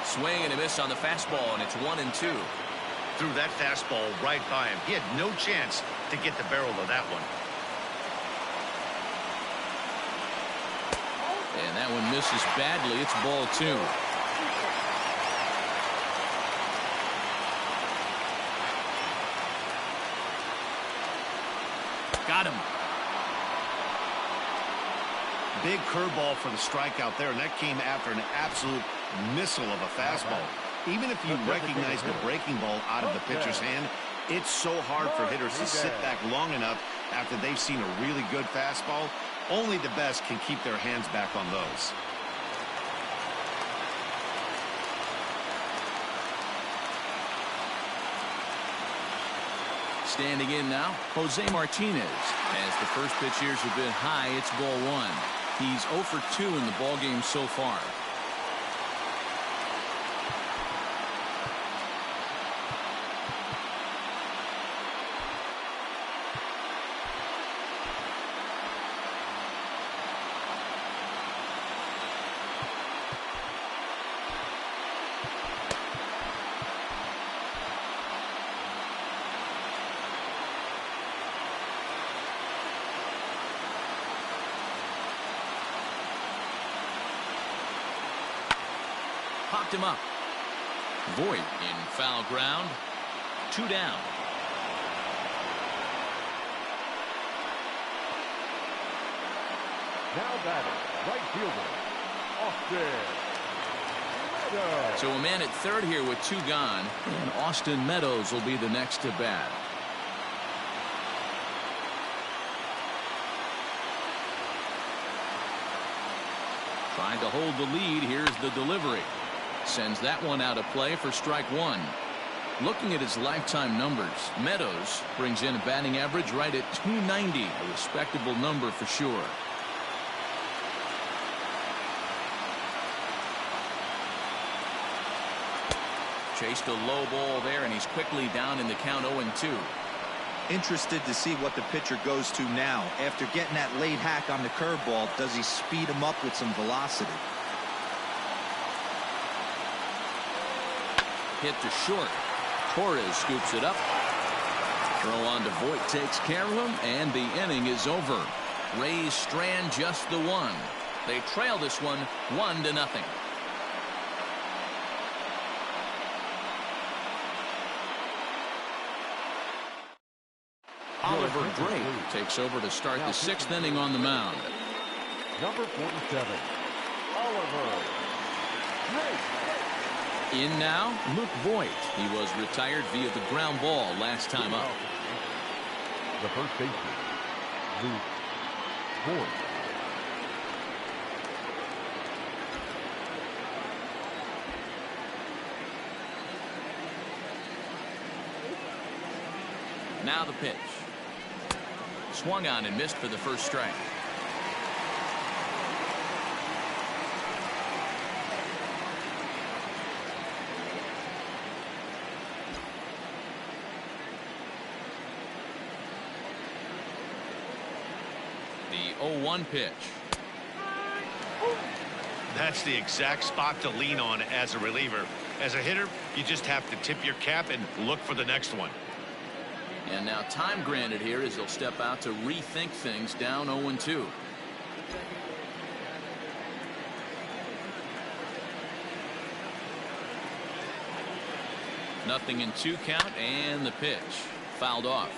Swing and a miss on the fastball, and it's 1-2. Threw that fastball right by him. He had no chance to get the barrel of that one. And that one misses badly. It's ball 2. Got him. Big curveball for the strikeout there, and that came after an absolute missile of a fastball. Even if you recognize the breaking ball out of the pitcher's hand, it's so hard for hitters to sit back long enough after they've seen a really good fastball. Only the best can keep their hands back on those. Standing in now, Jose Martinez. As the first pitch here's a bit high, it's ball 1. He's 0 for 2 in the ballgame so far. Popped him up. Voit in foul ground. 2 down. Now batting, right fielder, Austin Meadows. So a man at third here with 2 gone, and Austin Meadows will be the next to bat. Trying to hold the lead. Here's the delivery. Sends that one out of play for strike 1. Looking at his lifetime numbers, Meadows brings in a batting average right at .290, a respectable number for sure. Chased a low ball there, and he's quickly down in the count 0-2. Interested to see what the pitcher goes to now. After getting that late hack on the curveball, does he speed him up with some velocity? Hit to short. Torres scoops it up. Throw on to Voit takes care of him, and the inning is over. Rays strand just the 1. They trail this one 1-0. Oliver Drake takes over to start the 6th inning on the mound. Number 47, Oliver Drake. In now, Luke Voit. He was retired via the ground ball last time up. The first baseman, Luke Voit. Now the pitch. Swung on and missed for the first strike. The 0-1 pitch. That's the exact spot to lean on as a reliever. As a hitter, you just have to tip your cap and look for the next one. And now time granted here as he'll step out to rethink things down 0-2. Nothing in 2 count, and the pitch fouled off.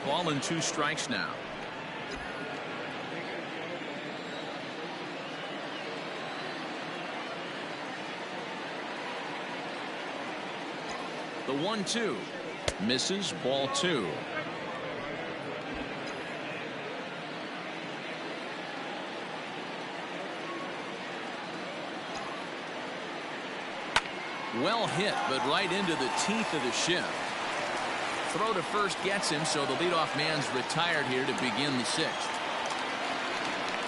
Ball and 2 strikes now. The 1-2 misses, ball 2. Well hit, but right into the teeth of the shift. Throw to first gets him, so the leadoff man's retired here to begin the 6th.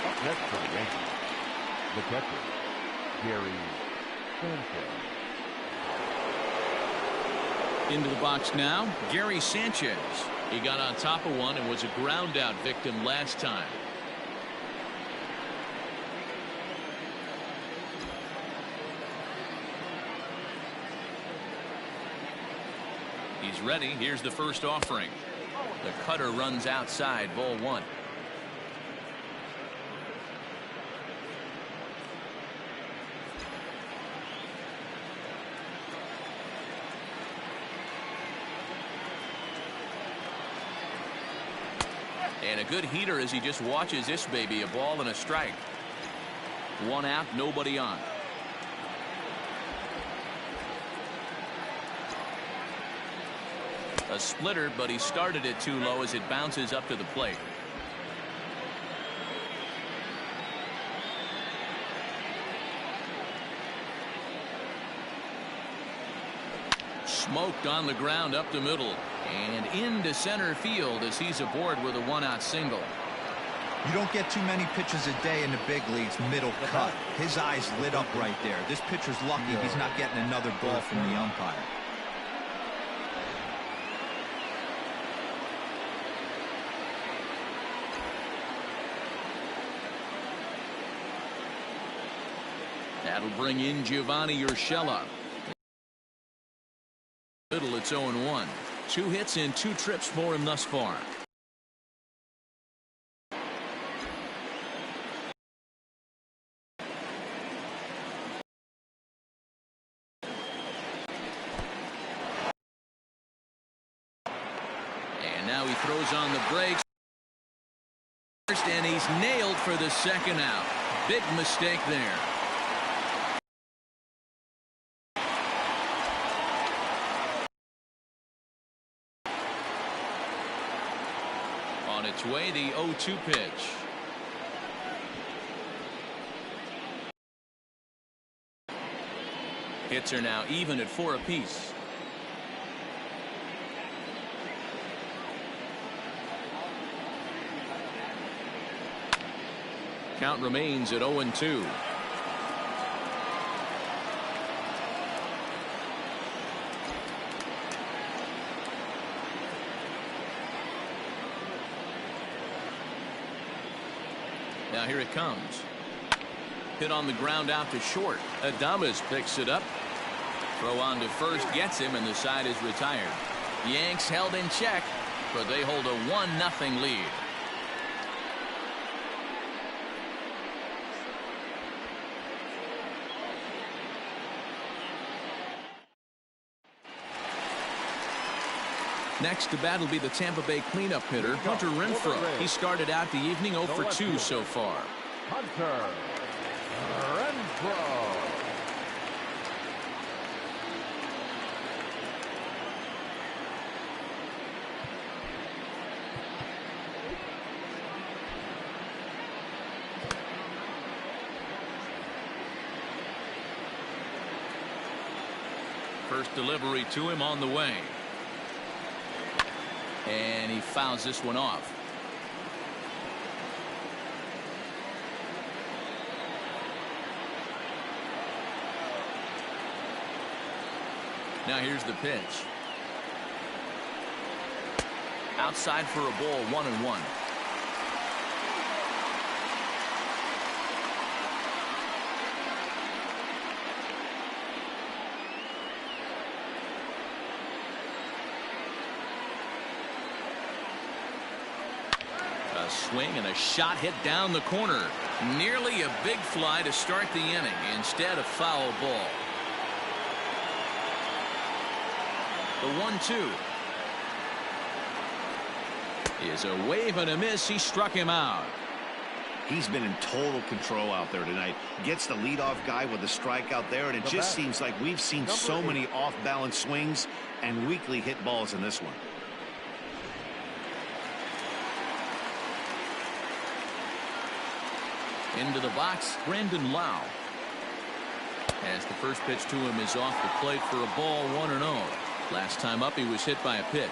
Up next for the Yankees, the catcher, Gary Sanchez. Into the box now, Gary Sanchez. He got on top of one and was a ground out victim last time. He's ready. Here's the first offering. The cutter runs outside, ball 1. And a good heater as he just watches this baby. A ball and a strike. 1 out, nobody on. A splitter, but he started it too low as it bounces up to the plate. Smoked on the ground up the middle and into center field as he's aboard with a 1-out single. You don't get too many pitches a day in the big leagues middle cut. His eyes lit up right there. This pitcher's lucky he's not getting another ball from the umpire. That'll bring in Giovanni Urshela. Middle, it's 0-1. 2 hits and 2 trips for him thus far. And now he throws on the brakes. And he's nailed for the 2nd out. Big mistake there. On its way, the 0-2 pitch. Hits are now even at 4 apiece. Count remains at 0-2. Now here it comes. Hit on the ground out to short. Adames picks it up. Throw on to first gets him, and the side is retired. Yanks held in check, but they hold a 1-0 lead. Next to bat will be the Tampa Bay cleanup hitter, Hunter Renfroe. He started out the evening 0 for 2 so far. Hunter Renfroe. First delivery to him on the way. And he fouls this one off. Now here's the pitch. Outside for a ball, 1-1. Swing and a shot hit down the corner. Nearly a big fly to start the inning. Instead, a foul ball. The 1-2 is a wave and a miss. He struck him out. He's been in total control out there tonight. Gets the leadoff guy with a strikeout there, and it just seems like we've seen so many off-balance swings and weakly hit balls in this one. Into the box, Brandon Lau. As the first pitch to him is off the plate for a ball, 1-0. Last time up, he was hit by a pitch.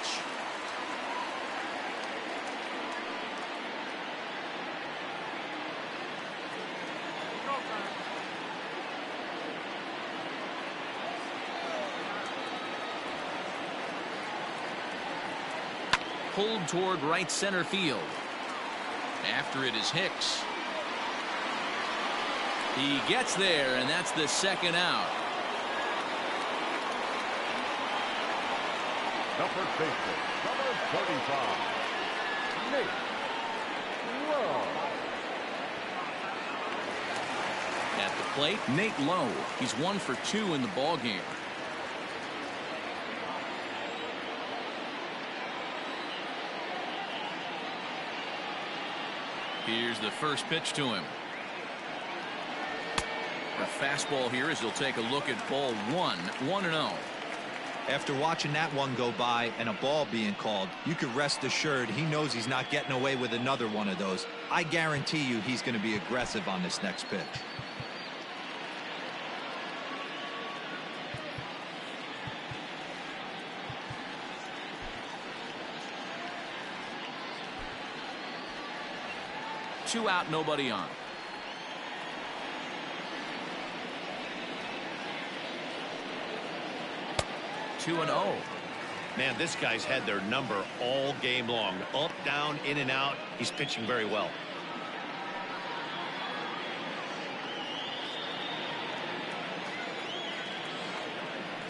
Pulled toward right center field. After it is Hicks. He gets there, and that's the second out. The first baseman, number 35, Nate Lowe. At the plate, Nate Lowe. He's 1 for 2 in the ballgame. Here's the first pitch to him. A fastball here as he'll take a look at ball 1-0. After watching that one go by and a ball being called, you could rest assured he knows he's not getting away with another one of those. I guarantee you he's going to be aggressive on this next pitch. Two out, nobody on. Two and 0. Man, this guy's had their number all game long. Up, down, in and out. He's pitching very well.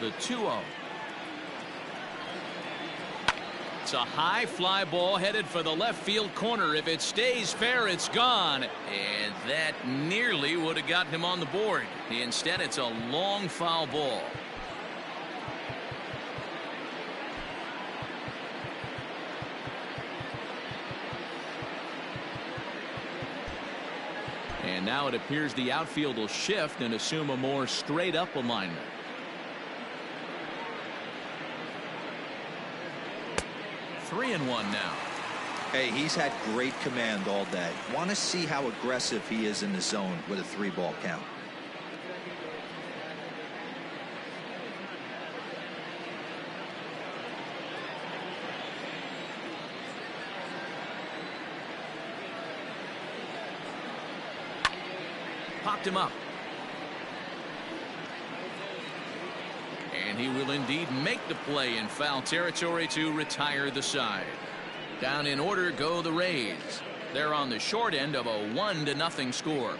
The 2-0. It's a high fly ball headed for the left field corner. If it stays fair, it's gone. And that nearly would have gotten him on the board. Instead, it's a long foul ball. And now it appears the outfield will shift and assume a more straight up alignment. Three and one now. Hey, he's had great command all day. Want to see how aggressive he is in the zone with a 3-ball count. Popped him up. And he will indeed make the play in foul territory to retire the side. Down in order go the Rays. They're on the short end of a 1-0 score.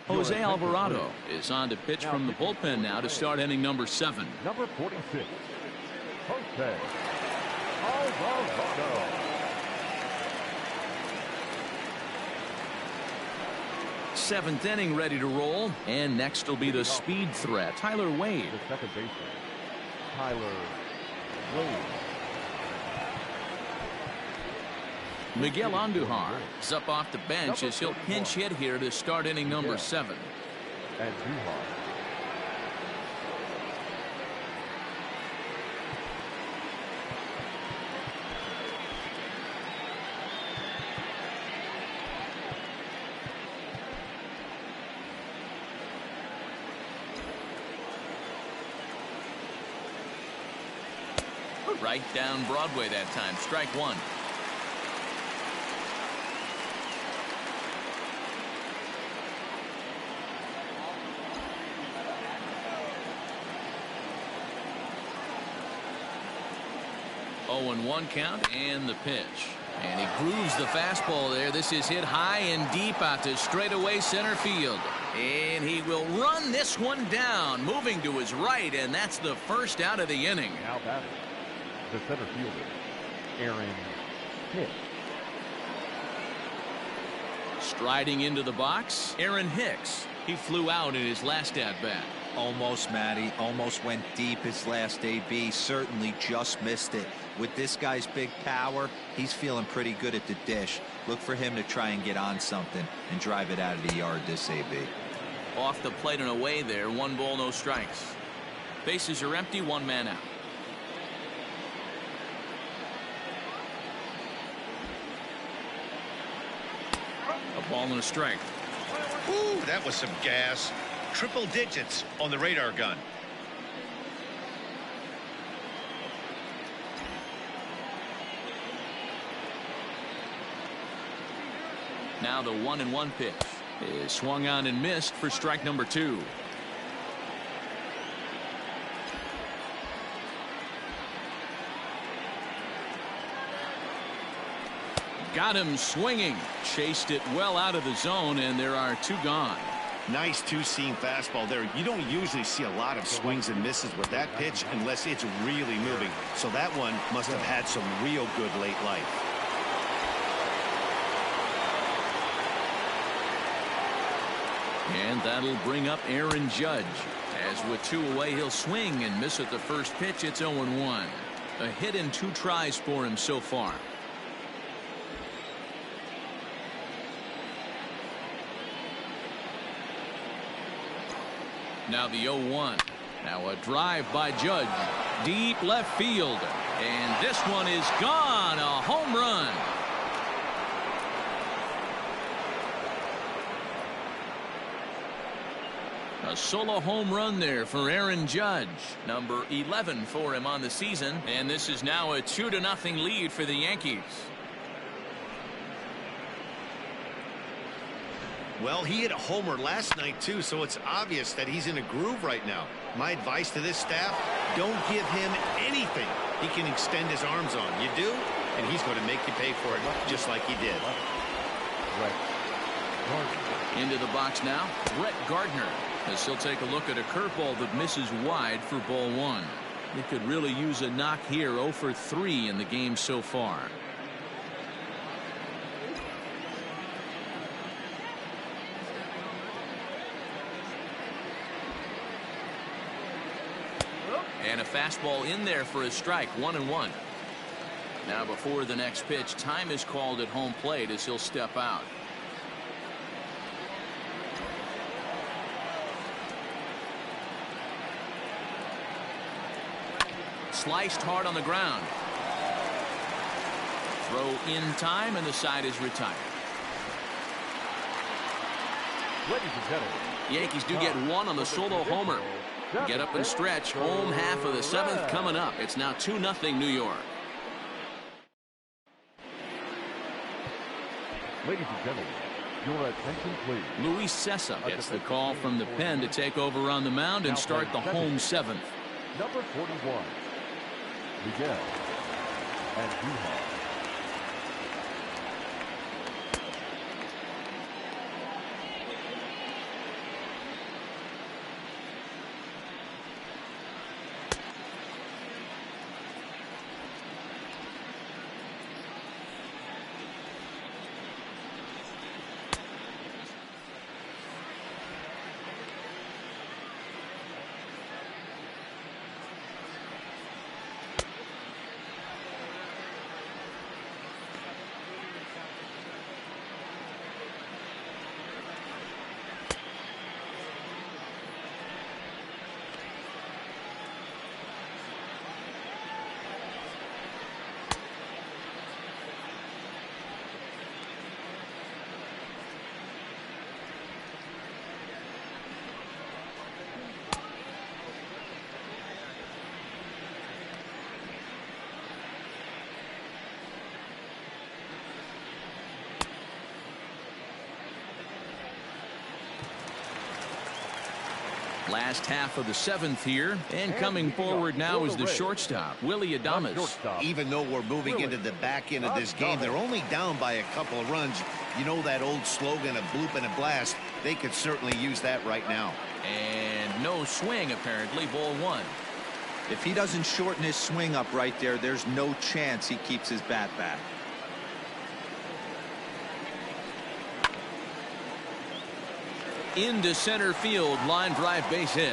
Jose Alvarado is on to pitch from the bullpen now to start inning number 7. Number 46, Jose Alvarado. Seventh inning ready to roll, and next will be the speed threat, Tyler Wade. The second baseman, Tyler Wade. Miguel Andujar is up off the bench as he'll pinch hit here to start inning number 7. And Duhar. Right down Broadway that time. Strike one. Oh, and 1 count and the pitch. And he grooves the fastball there. This is hit high and deep out to straightaway center field. And he will run this one down, moving to his right, and that's the first out of the inning. Now batting, the center fielder, Aaron Hicks. Striding into the box, Aaron Hicks. He flew out in his last at bat. Almost, Matty. Almost went deep his last AB. Certainly just missed it. With this guy's big power, he's feeling pretty good at the dish. Look for him to try and get on something and drive it out of the yard this AB. Off the plate and away there. 1 ball, no strikes. Bases are empty. 1 man out. A ball and a strike. Ooh, that was some gas. Triple digits on the radar gun. Now the 1-1 pitch is swung on and missed for strike number 2. Got him swinging. Chased it well out of the zone, and there are 2 gone. Nice two-seam fastball there. You don't usually see a lot of swings and misses with that pitch unless it's really moving. So that one must have had some real good late life. And that'll bring up Aaron Judge. As with 2 away, he'll swing and miss at the first pitch. It's 0-1. A hit in 2 tries for him so far. Now the 0-1. Now a drive by Judge. Deep left field. And this one is gone. A home run. A solo home run there for Aaron Judge. Number 11 for him on the season. And this is now a 2-0 lead for the Yankees. Well, he hit a homer last night, too, so it's obvious that he's in a groove right now. My advice to this staff, don't give him anything he can extend his arms on. You do, and he's going to make you pay for it, just like he did. Into the box now, Brett Gardner, as he'll take a look at a curveball that misses wide for ball 1. He could really use a knock here. 0 for 3 in the game so far. And a fastball in there for a strike. 1-1. Now before the next pitch, time is called at home plate as he'll step out. Sliced hard on the ground. Throw in time, and the side is retired. Ladies and gentlemen, Yankees do get 1 on the solo homer. Get up and stretch. Home half of the 7th coming up. It's now 2-0 New York. ladies and gentlemen, your attention please. Luis Cessa gets the call from the pen to take over on the mound and start the home 7th. Number 41, Miguel Andujar. Last half of the 7th here, and coming forward now is the shortstop, Willie Adames. Even though we're moving into the back end of this game, they're only down by a couple of runs. You know that old slogan of bloop and a blast. They could certainly use that right now. And no swing, apparently. Ball 1. If he doesn't shorten his swing up right there, there's no chance he keeps his bat back. Into center field, line drive base hit.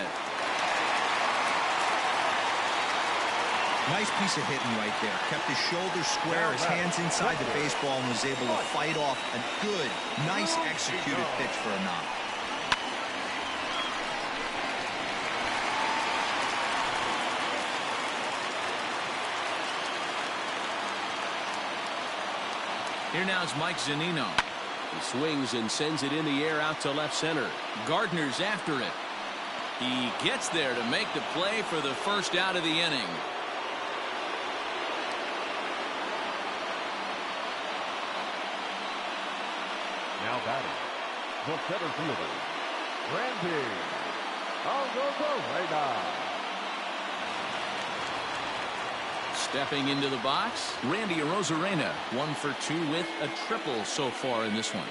Nice piece of hitting right there. Kept his shoulders square, his hands inside the baseball, and was able to fight off a good, nice executed pitch for a knock. Here now is Mike Zunino. He swings and sends it in the air out to left center. Gardner's after it. He gets there to make the play for the first out of the inning. Now batting, the center fielder, Randy Arozarena. Stepping into the box, Randy Arozarena, 1 for 2 with a triple so far in this one.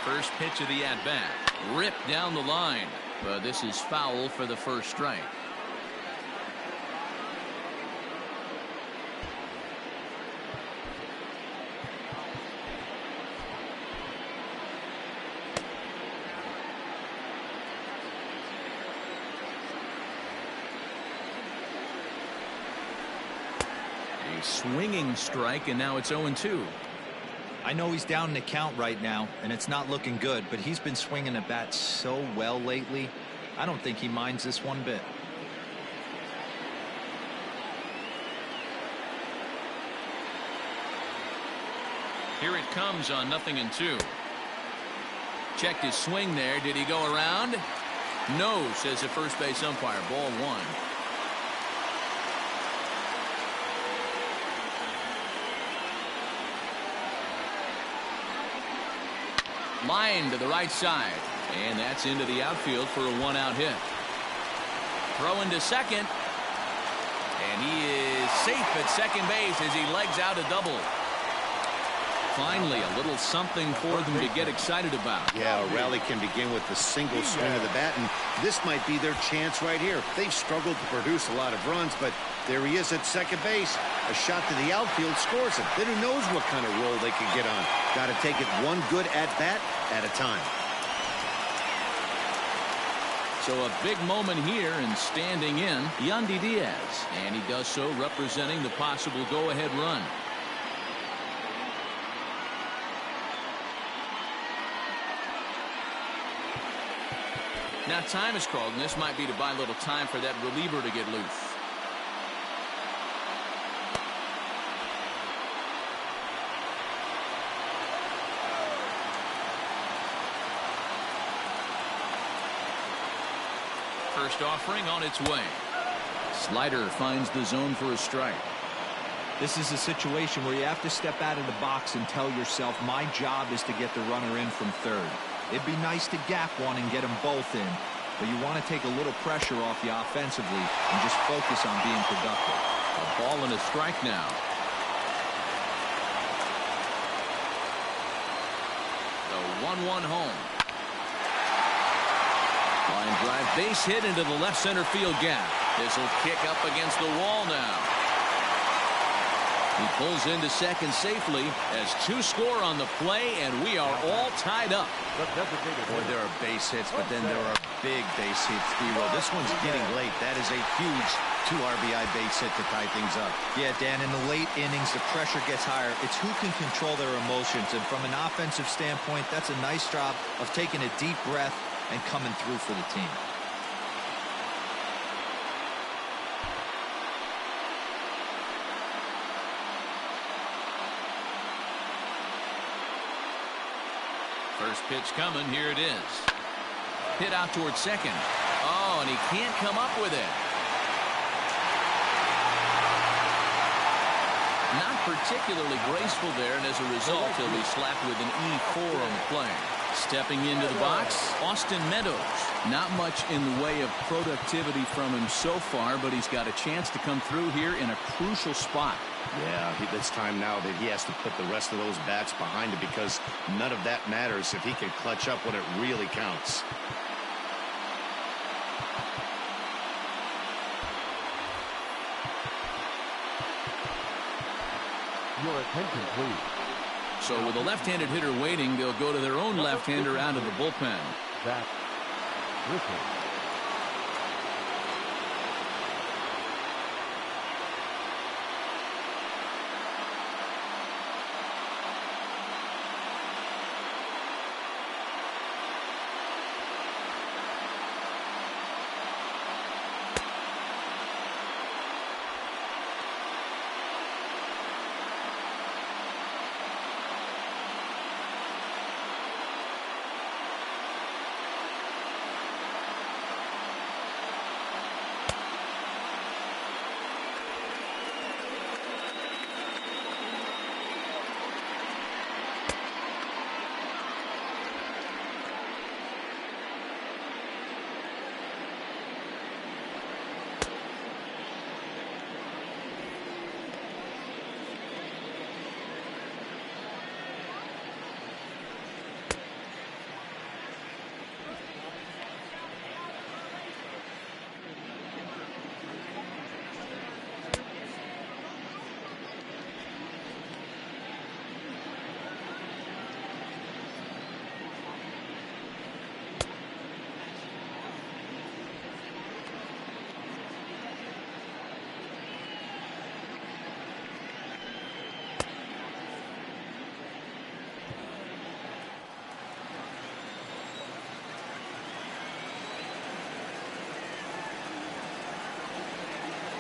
First pitch of the at-bat, ripped down the line, but this is foul for the first strike. Swinging strike, and now it's 0-2. I know he's down in the count right now, and it's not looking good, but he's been swinging the bat so well lately. I don't think he minds this one bit. Here it comes on 0-2. Checked his swing there. Did he go around? No, says the first base umpire. Ball 1. Line to the right side, and that's into the outfield for a 1-out hit. Throw into second, and he is safe at second base as he legs out a double. Finally, a little something for them to get excited about. Yeah, a rally can begin with the single swing of the bat, and this might be their chance right here. They've struggled to produce a lot of runs, but there he is at second base. A shot to the outfield scores it. Then who knows what kind of roll they can get on. Got to take it one good at-bat at a time. So a big moment here, and standing in, Yandy Diaz. And he does so representing the possible go-ahead run. Now time is called, and this might be to buy a little time for that reliever to get loose. First offering on its way. Slider finds the zone for a strike. This is a situation where you have to step out of the box and tell yourself, my job is to get the runner in from third. It'd be nice to gap one and get them both in, but you want to take a little pressure off you offensively and just focus on being productive. A ball and a strike now. The 1-1 home. Line drive, base hit into the left center field gap. This will kick up against the wall now. He pulls into second safely as 2 score on the play, and we are all tied up. Boy, there are base hits, but then there are big base hits, D-Roll. This one's getting late. That is a huge 2 RBI base hit to tie things up. Yeah, Dan, in the late innings, the pressure gets higher. It's who can control their emotions, and from an offensive standpoint, that's a nice job of taking a deep breath and coming through for the team. First pitch coming. Here it is. Hit out towards second. Oh, and he can't come up with it. Not particularly graceful there, and as a result, he'll be slapped with an E4 on the play. Stepping into the box, Austin Meadows. Not much in the way of productivity from him so far, but he's got a chance to come through here in a crucial spot. Yeah, it's time now that he has to put the rest of those bats behind him, because none of that matters if he can clutch up when it really counts. Your attention, please. So with a left-handed hitter waiting, they'll go to their own left-hander out of the bullpen. Zach Griffin.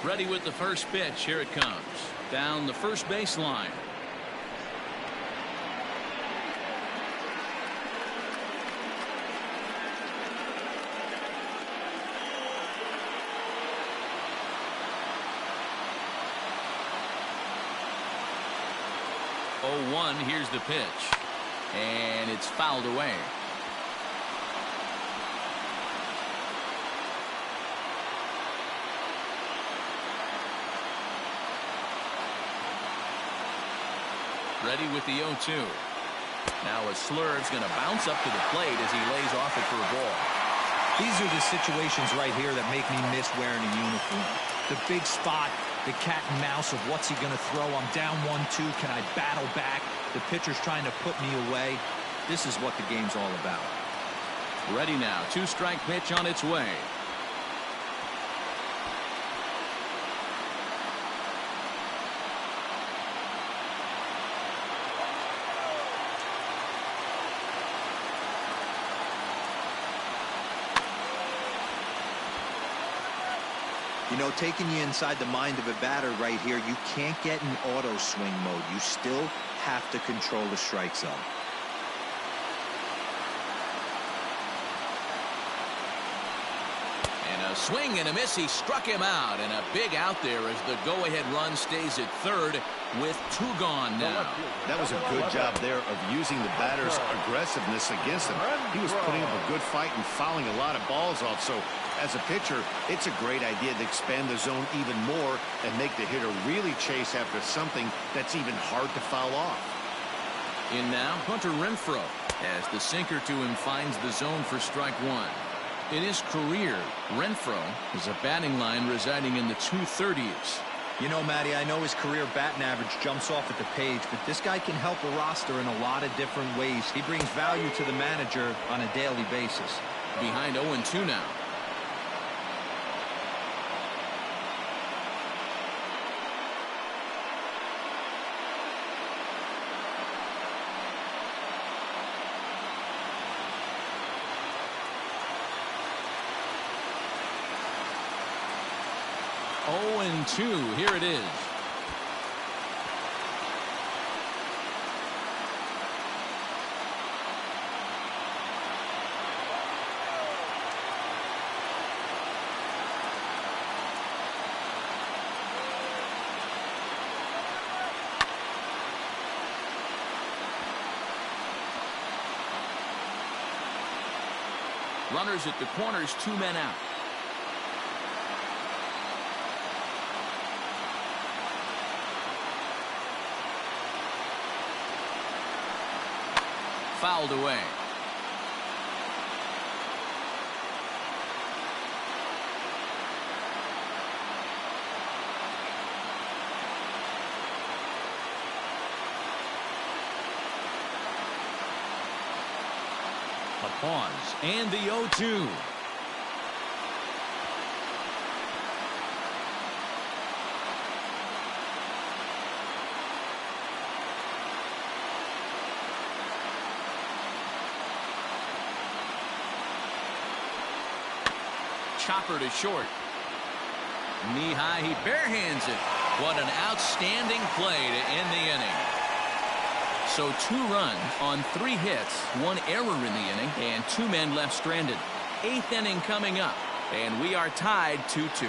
Ready with the first pitch. Here it comes. Down the first baseline. Oh, 1. Here's the pitch. And it's fouled away. Ready with the 0-2. Now a slurve's going to bounce up to the plate as he lays off it for a ball. These are the situations right here that make me miss wearing a uniform. The big spot, the cat and mouse of what's he going to throw. I'm down 1-2. Can I battle back? The pitcher's trying to put me away. This is what the game's all about. Ready now. 2-strike pitch on its way. You know, taking you inside the mind of a batter right here, you can't get in auto swing mode. You still have to control the strike zone. And a swing and a miss. He struck him out, and a big out there as the go-ahead run stays at third with 2 gone now. That was a good job there of using the batter's aggressiveness against him. He was putting up a good fight and fouling a lot of balls off. So as a pitcher, it's a great idea to expand the zone even more and make the hitter really chase after something that's even hard to foul off. In now, Hunter Renfroe, as the sinker to him finds the zone for strike 1. In his career, Renfroe is a batting line residing in the 230s. You know, Matty, I know his career batting average jumps off at the page, but this guy can help a roster in a lot of different ways. He brings value to the manager on a daily basis. Behind 0-2 now. And 2. Here it is. Runners at the corners, 2 men out. Fouled away. Pause and the 0-2. Chopper to short. Knee high, he barehands it. What an outstanding play to end the inning. So 2 runs on 3 hits, 1 error in the inning, and 2 men left stranded. 8th inning coming up, and we are tied 2-2.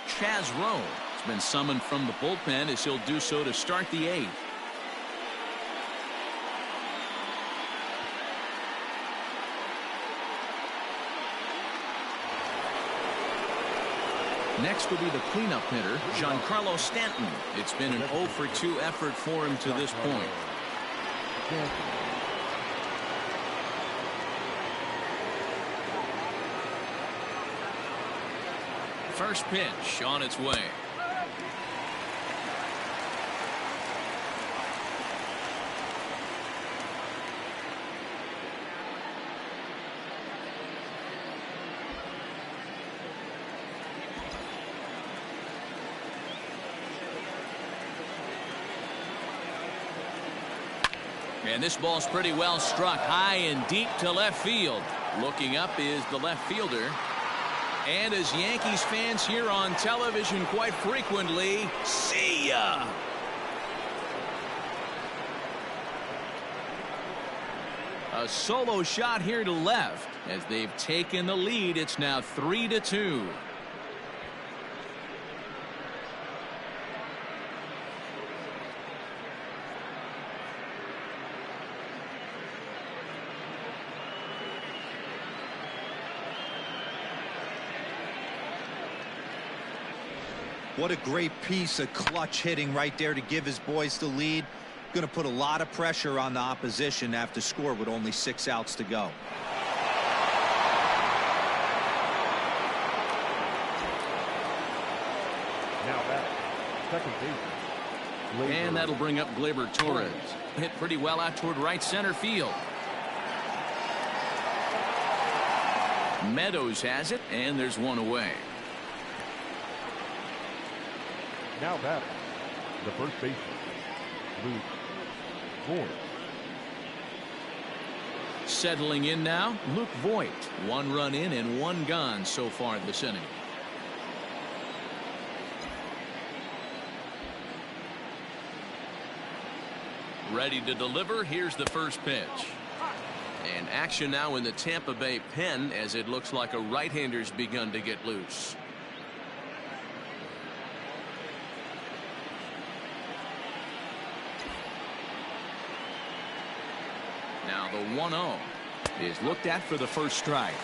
Chaz Rowe has been summoned from the bullpen as he'll do so to start the 8th. Next will be the cleanup hitter, Giancarlo Stanton. It's been an 0-for-2 effort for him to this point. First pitch on its way. And this ball's pretty well struck high and deep to left field. Looking up is the left fielder. And as Yankees fans hear on television quite frequently, see ya! A solo shot here to left. As they've taken the lead, it's now 3-2. What a great piece of clutch hitting right there to give his boys the lead. Going to put a lot of pressure on the opposition after score with only 6 outs to go. Now back, second baseman. And that'll bring up Gleyber Torres. Hit pretty well out toward right center field. Meadows has it, and there's 1 away. Now back, the first baseman, Luke Voigt. Settling in now, Luke Voigt. 1 run in and 1 gone so far this inning. Ready to deliver. Here's the first pitch. And action now in the Tampa Bay pen as it looks like a right-hander's begun to get loose. Now the 1-0 is looked at for the first strike.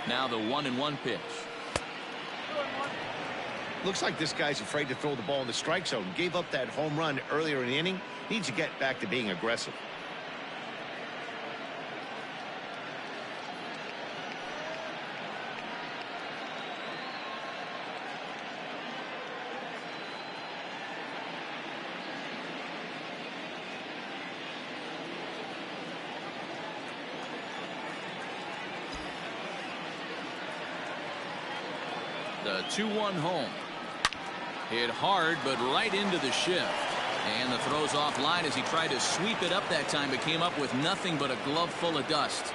Now the 1-1 pitch. Looks like this guy's afraid to throw the ball in the strike zone. Gave up that home run earlier in the inning. Needs to get back to being aggressive. The 2-1 home. Hit hard, but right into the shift. And the throw's offline as he tried to sweep it up that time, but came up with nothing but a glove full of dust.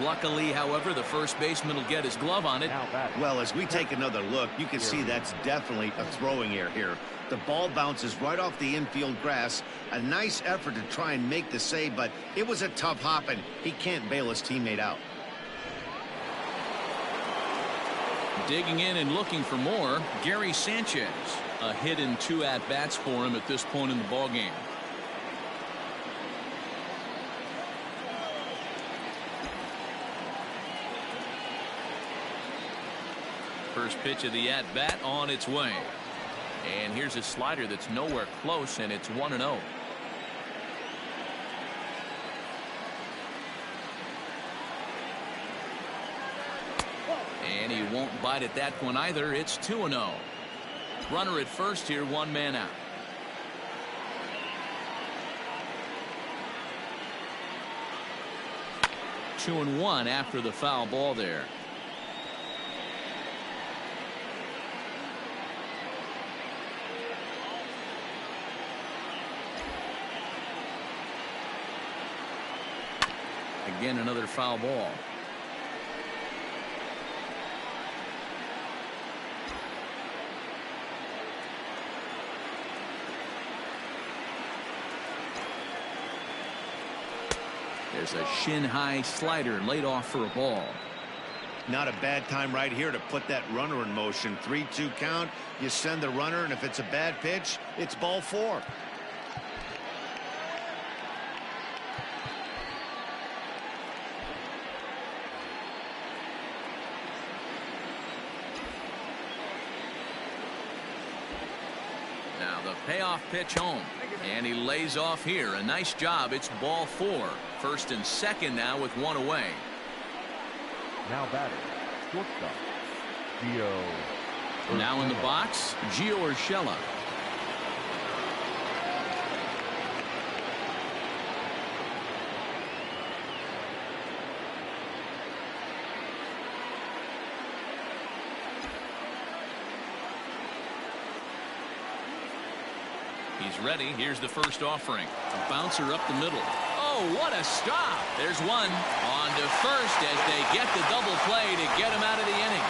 Luckily, however, the first baseman will get his glove on it. Well, as we take another look, you can see that's definitely a throwing error here. The ball bounces right off the infield grass. A nice effort to try and make the save, but it was a tough hop, and he can't bail his teammate out. Digging in and looking for more, Gary Sanchez. A hit in 2 at-bats for him at this point in the ballgame. First pitch of the at-bat on its way. And here's a slider that's nowhere close, and it's 1-0. And he won't bite at that one either. It's 2-0. Runner at first here, 1 man out. Two and 1 after the foul ball there. Again, another foul ball. There's a shin-high slider laid off for a ball. Not a bad time right here to put that runner in motion. 3-2 count. You send the runner, and if it's a bad pitch, it's ball 4. Now the payoff pitch home. And he lays off here. A nice job. It's ball 4. First and second now with 1 away. Now batting, shortstop, Gio. Now in the box, Gio Urshela. He's ready. Here's the first offering. A bouncer up the middle. Oh, what a stop. There's one. On to first as they get the double play to get him out of the inning.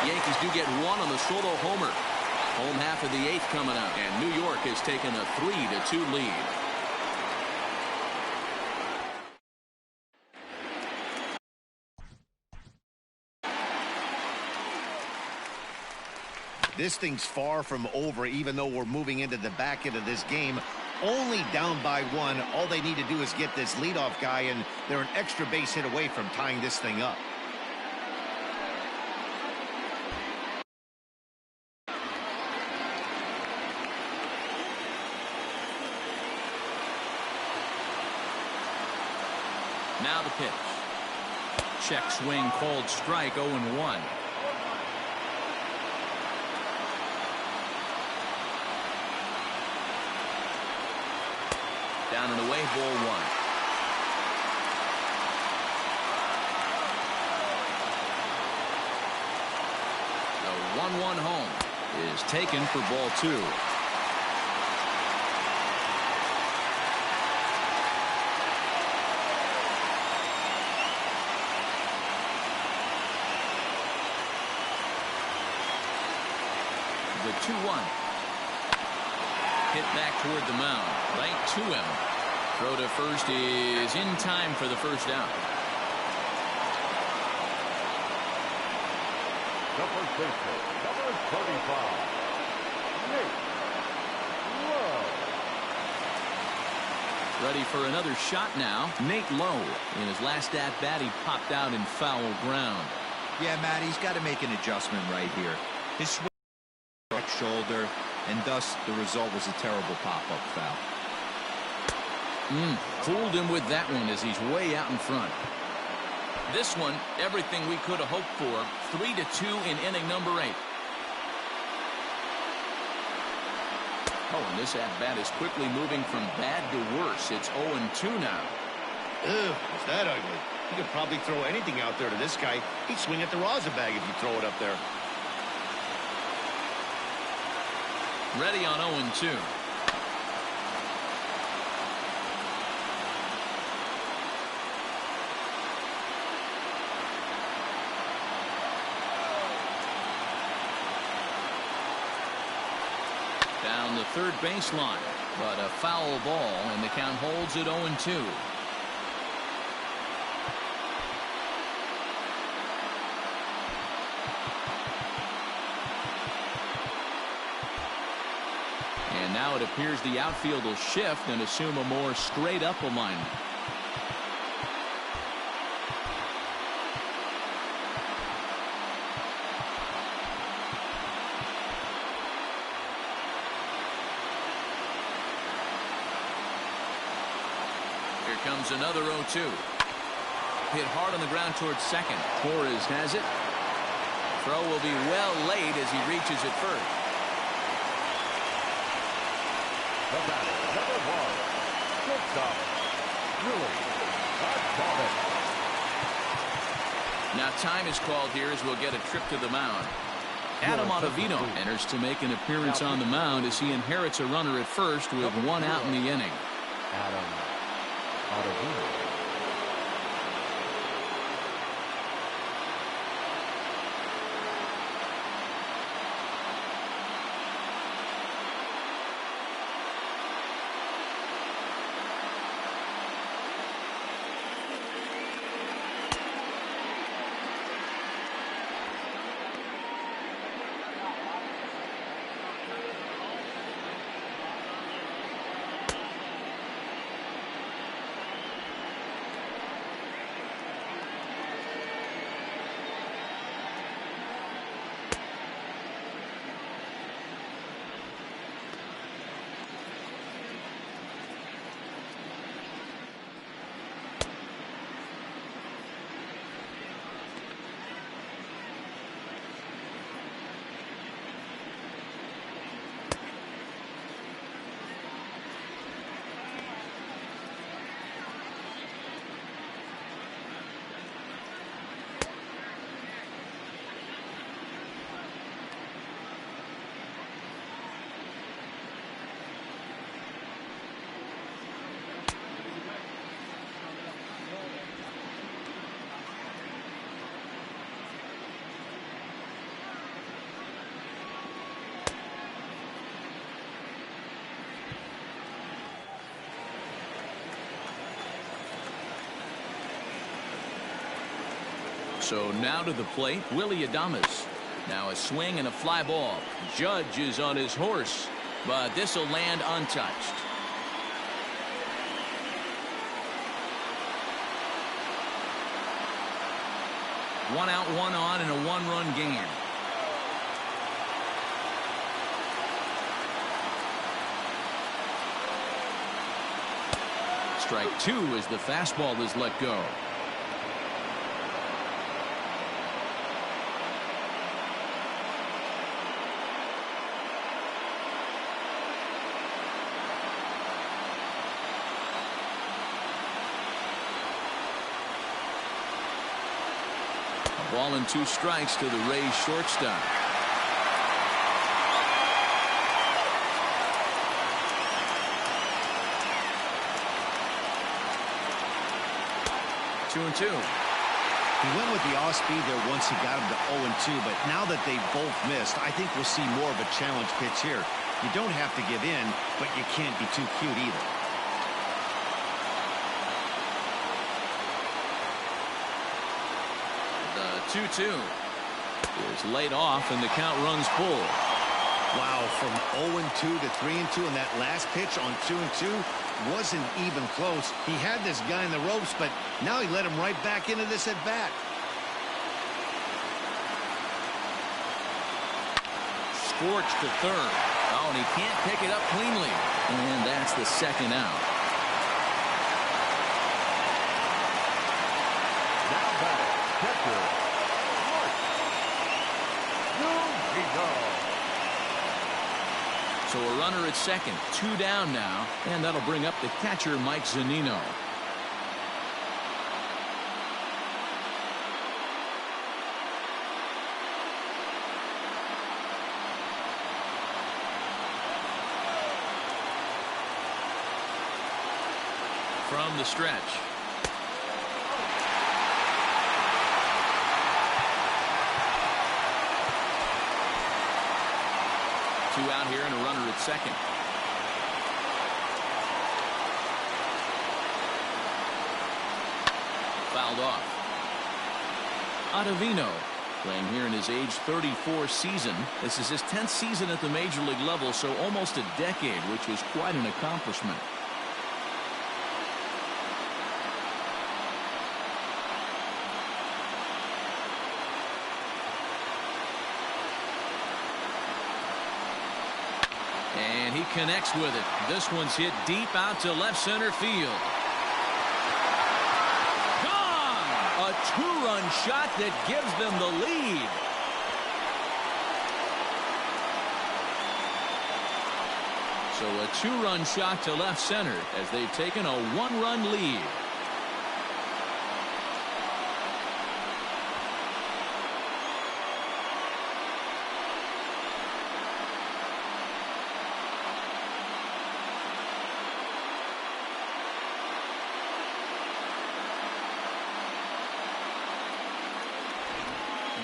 Yankees do get 1 on the solo homer. Home half of the 8th coming up. And New York has taken a 3-2 lead. This thing's far from over, even though we're moving into the back end of this game. Only down by 1. All they need to do is get this leadoff guy, and they're an extra base hit away from tying this thing up. Now the pitch. Check swing, called strike, 0-1. Down and away, ball 1. The 1-1 home is taken for ball 2. The 2-1. Hit back toward the mound. Right to him. Throw to first is in time for the first out. The first baseman, number 35, Nate Lowe. Ready for another shot now. Nate Lowe. In his last at-bat, he popped out in foul ground. Yeah, Matt, he's got to make an adjustment right here. His swing right shoulder, and thus the result was a terrible pop-up foul. Fooled him with that one as he's way out in front. This one, everything we could have hoped for. 3-2 in inning number 8. Oh, and this at-bat is quickly moving from bad to worse. It's 0-2 now. Ugh, is that ugly? You could probably throw anything out there to this guy. He'd swing at the rosin bag if you throw it up there. Ready on 0-2. Down the third baseline, but a foul ball, and the count holds at 0-2. And now it appears the outfield will shift and assume a more straight-up alignment. Here comes another 0-2. Hit hard on the ground towards second. Torres has it. Throw will be well late as he reaches it first. The batter, number 1, shortstop, Willie Adames. Now time is called here as we'll get a trip to the mound. Adam Ottavino enters to make an appearance on the mound as he inherits a runner at first with 1 out in the inning. Adam Ottavino. So now to the plate, Willie Adames. Now a swing and a fly ball. Judge is on his horse, but this will land untouched. One out, one on, and a 1-run game. Strike 2 as the fastball is let go. Ball and 2 strikes to the Rays shortstop. Two and 2. He went with the off-speed there once he got him to 0-2, but now that they both missed, I think we'll see more of a challenge pitch here. You don't have to give in, but you can't be too cute either. The 2-2 is laid off, and the count runs full. Wow, from 0-2 to 3-2, and that last pitch on 2-2 wasn't even close. He had this guy in the ropes, but now he let him right back into this at bat. Scorched to third. Oh, and he can't pick it up cleanly. And that's the second out. Now batting, catcher, So a runner at second, 2 down now, and that'll bring up the catcher, Mike Zunino. From the stretch. Two out here and a runner at second. Fouled off. Ottavino playing here in his age 34 season. This is his 10th season at the major league level, so almost a decade, which was quite an accomplishment. And he connects with it. This one's hit deep out to left center field. Gone! A 2-run shot that gives them the lead. So a 2-run shot to left center as they've taken a 1-run lead.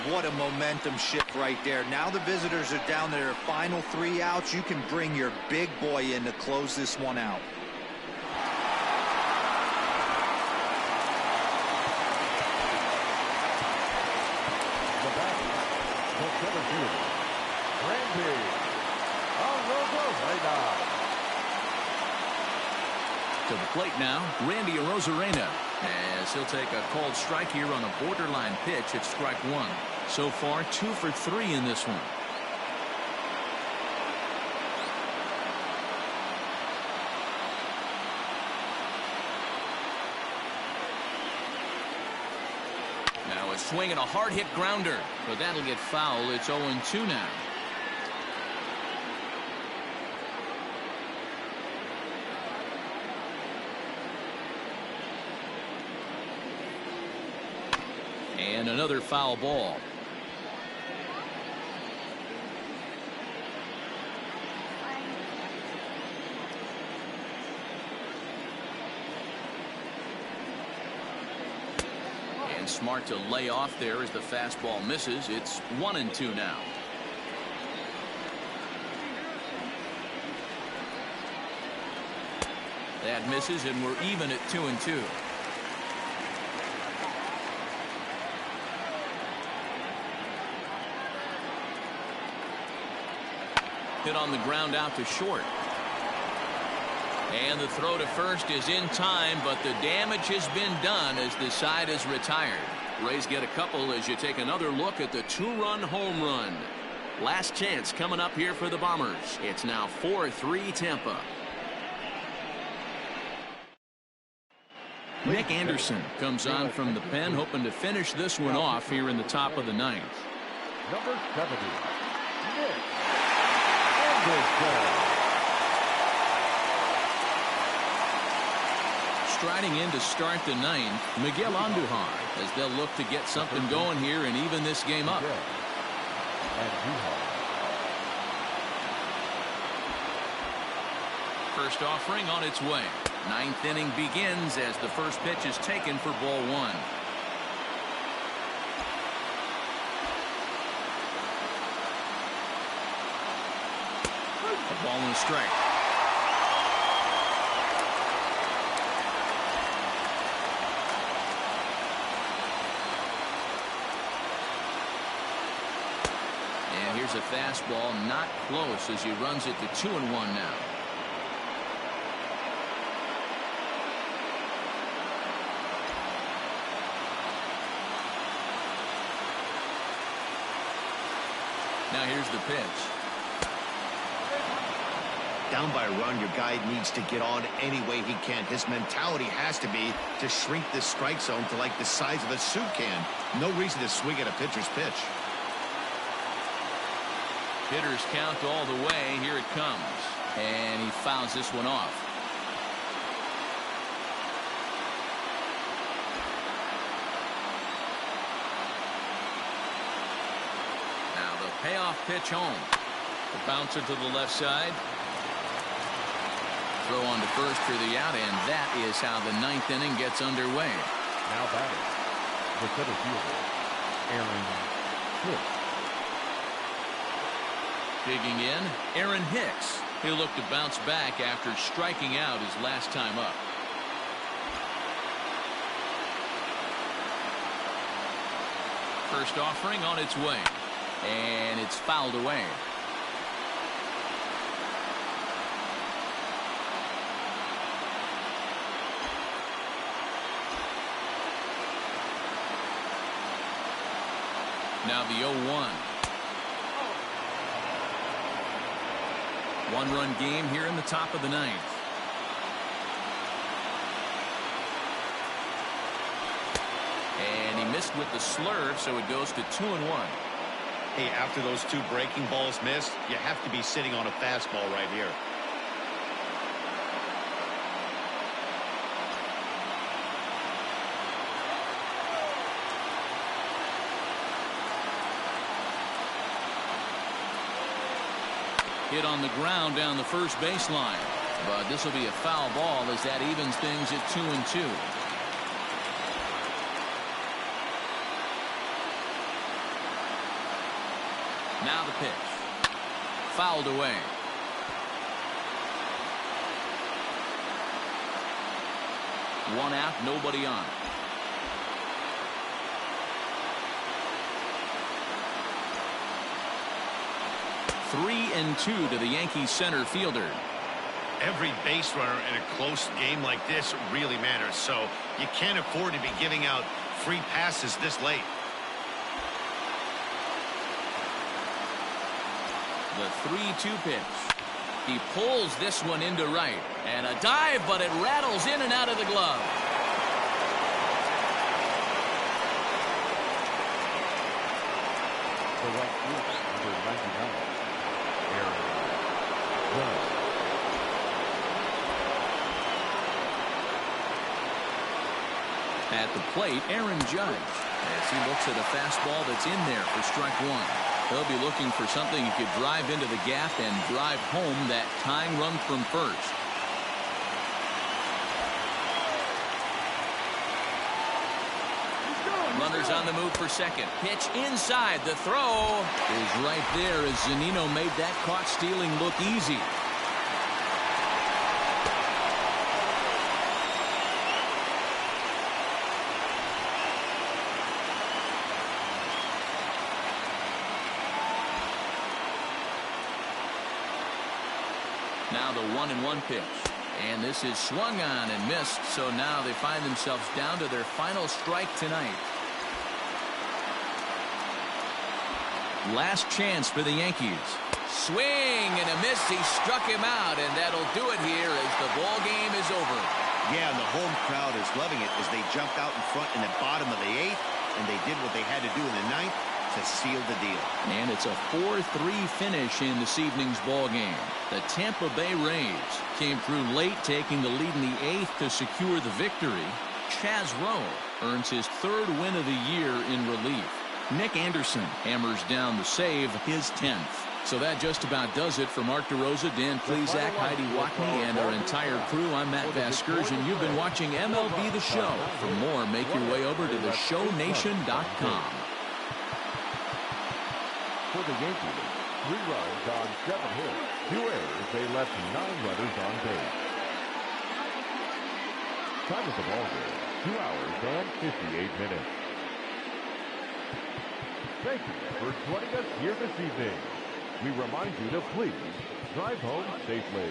What a momentum shift right there. Now the visitors are down to their final 3 outs. You can bring your big boy in to close this one out. The batter, the center fielder, Randy Arozarena. To the plate now, Randy Arozarena, as he'll take a called strike here on a borderline pitch at strike 1. So far, 2 for 3 in this one. Now a swing and a hard hit grounder, but that'll get foul. It's 0-2 now. And another foul ball. And smart to lay off there as the fastball misses. It's 1-2 now. That misses, and we're even at 2-2. Hit on the ground out to short. And the throw to first is in time, but the damage has been done as the side is retired. Rays get a couple as you take another look at the 2-run home run. Last chance coming up here for the Bombers. It's now 4-3 Tampa. Nick Anderson comes on from the pen, hoping to finish this one off here in the top of the 9th. Number 70, Nick Anderson. Striding in to start the 9th, Miguel Andujar, as they'll look to get something going here and even this game up. First offering on its way. 9th inning begins as the first pitch is taken for ball 1. A ball and a strike. And here's a fastball not close as he runs it to 2-1 now. Now here's the pitch. Down by a run, your guy needs to get on any way he can. His mentality has to be to shrink this strike zone to like the size of a soup can. No reason to swing at a pitcher's pitch. Hitters count all the way. Here it comes. And he fouls this one off. Now the payoff pitch home. The bouncer to the left side. Throw on to first for the out, and that is how the 9th inning gets underway. Now batting, the center fielder, Aaron Hicks. Digging in, Aaron Hicks. He'll look to bounce back after striking out his last time up. First offering on its way, and it's fouled away. Now the 0-1. One-run game here in the top of the 9th. And he missed with the slurve, so it goes to 2-1. Hey, after those 2 breaking balls missed, you have to be sitting on a fastball right here. Hit on the ground down the first baseline. But this will be a foul ball as that evens things at 2-2. Now the pitch. Fouled away. One out, nobody on. Three and 2 to the Yankees center fielder. Every base runner in a close game like this really matters, so you can't afford to be giving out free passes this late. The 3-2 pitch. He pulls this one into right. And a dive, but it rattles in and out of the glove. The right fielder, number 99, Aaron Judge. At the plate, Aaron Judge, as he looks at a fastball that's in there for strike one. He'll be looking for something he could drive into the gap and drive home that tying run from first. Runners on the move for second. Pitch inside. The throw is right there as Zunino made that caught stealing look easy. Now the 1-1 pitch. And this is swung on and missed, so now they find themselves down to their final strike tonight. Last chance for the Yankees. Swing and a miss. He struck him out, and that'll do it here as the ball game is over. Yeah, and the home crowd is loving it as they jumped out in front in the bottom of the 8th, and they did what they had to do in the 9th to seal the deal. And it's a 4-3 finish in this evening's ball game. The Tampa Bay Rays came through late, taking the lead in the 8th to secure the victory. Chaz Rowe earns his 3rd win of the year in relief. Nick Anderson hammers down the save, his 10th. So that just about does it for Mark DeRosa, Dan Plesac, Heidi Watney, and our entire crew. I'm Matt Vasgersian. You've been watching MLB The Show. For more, make your way over to theshownation.com. For the Yankees, 3 runs on 7 hits, 2 errors. They left 9 runners on base. Time of the ball game, 2 hours and 58 minutes. Thank you for joining us here this evening. We remind you to please drive home safely.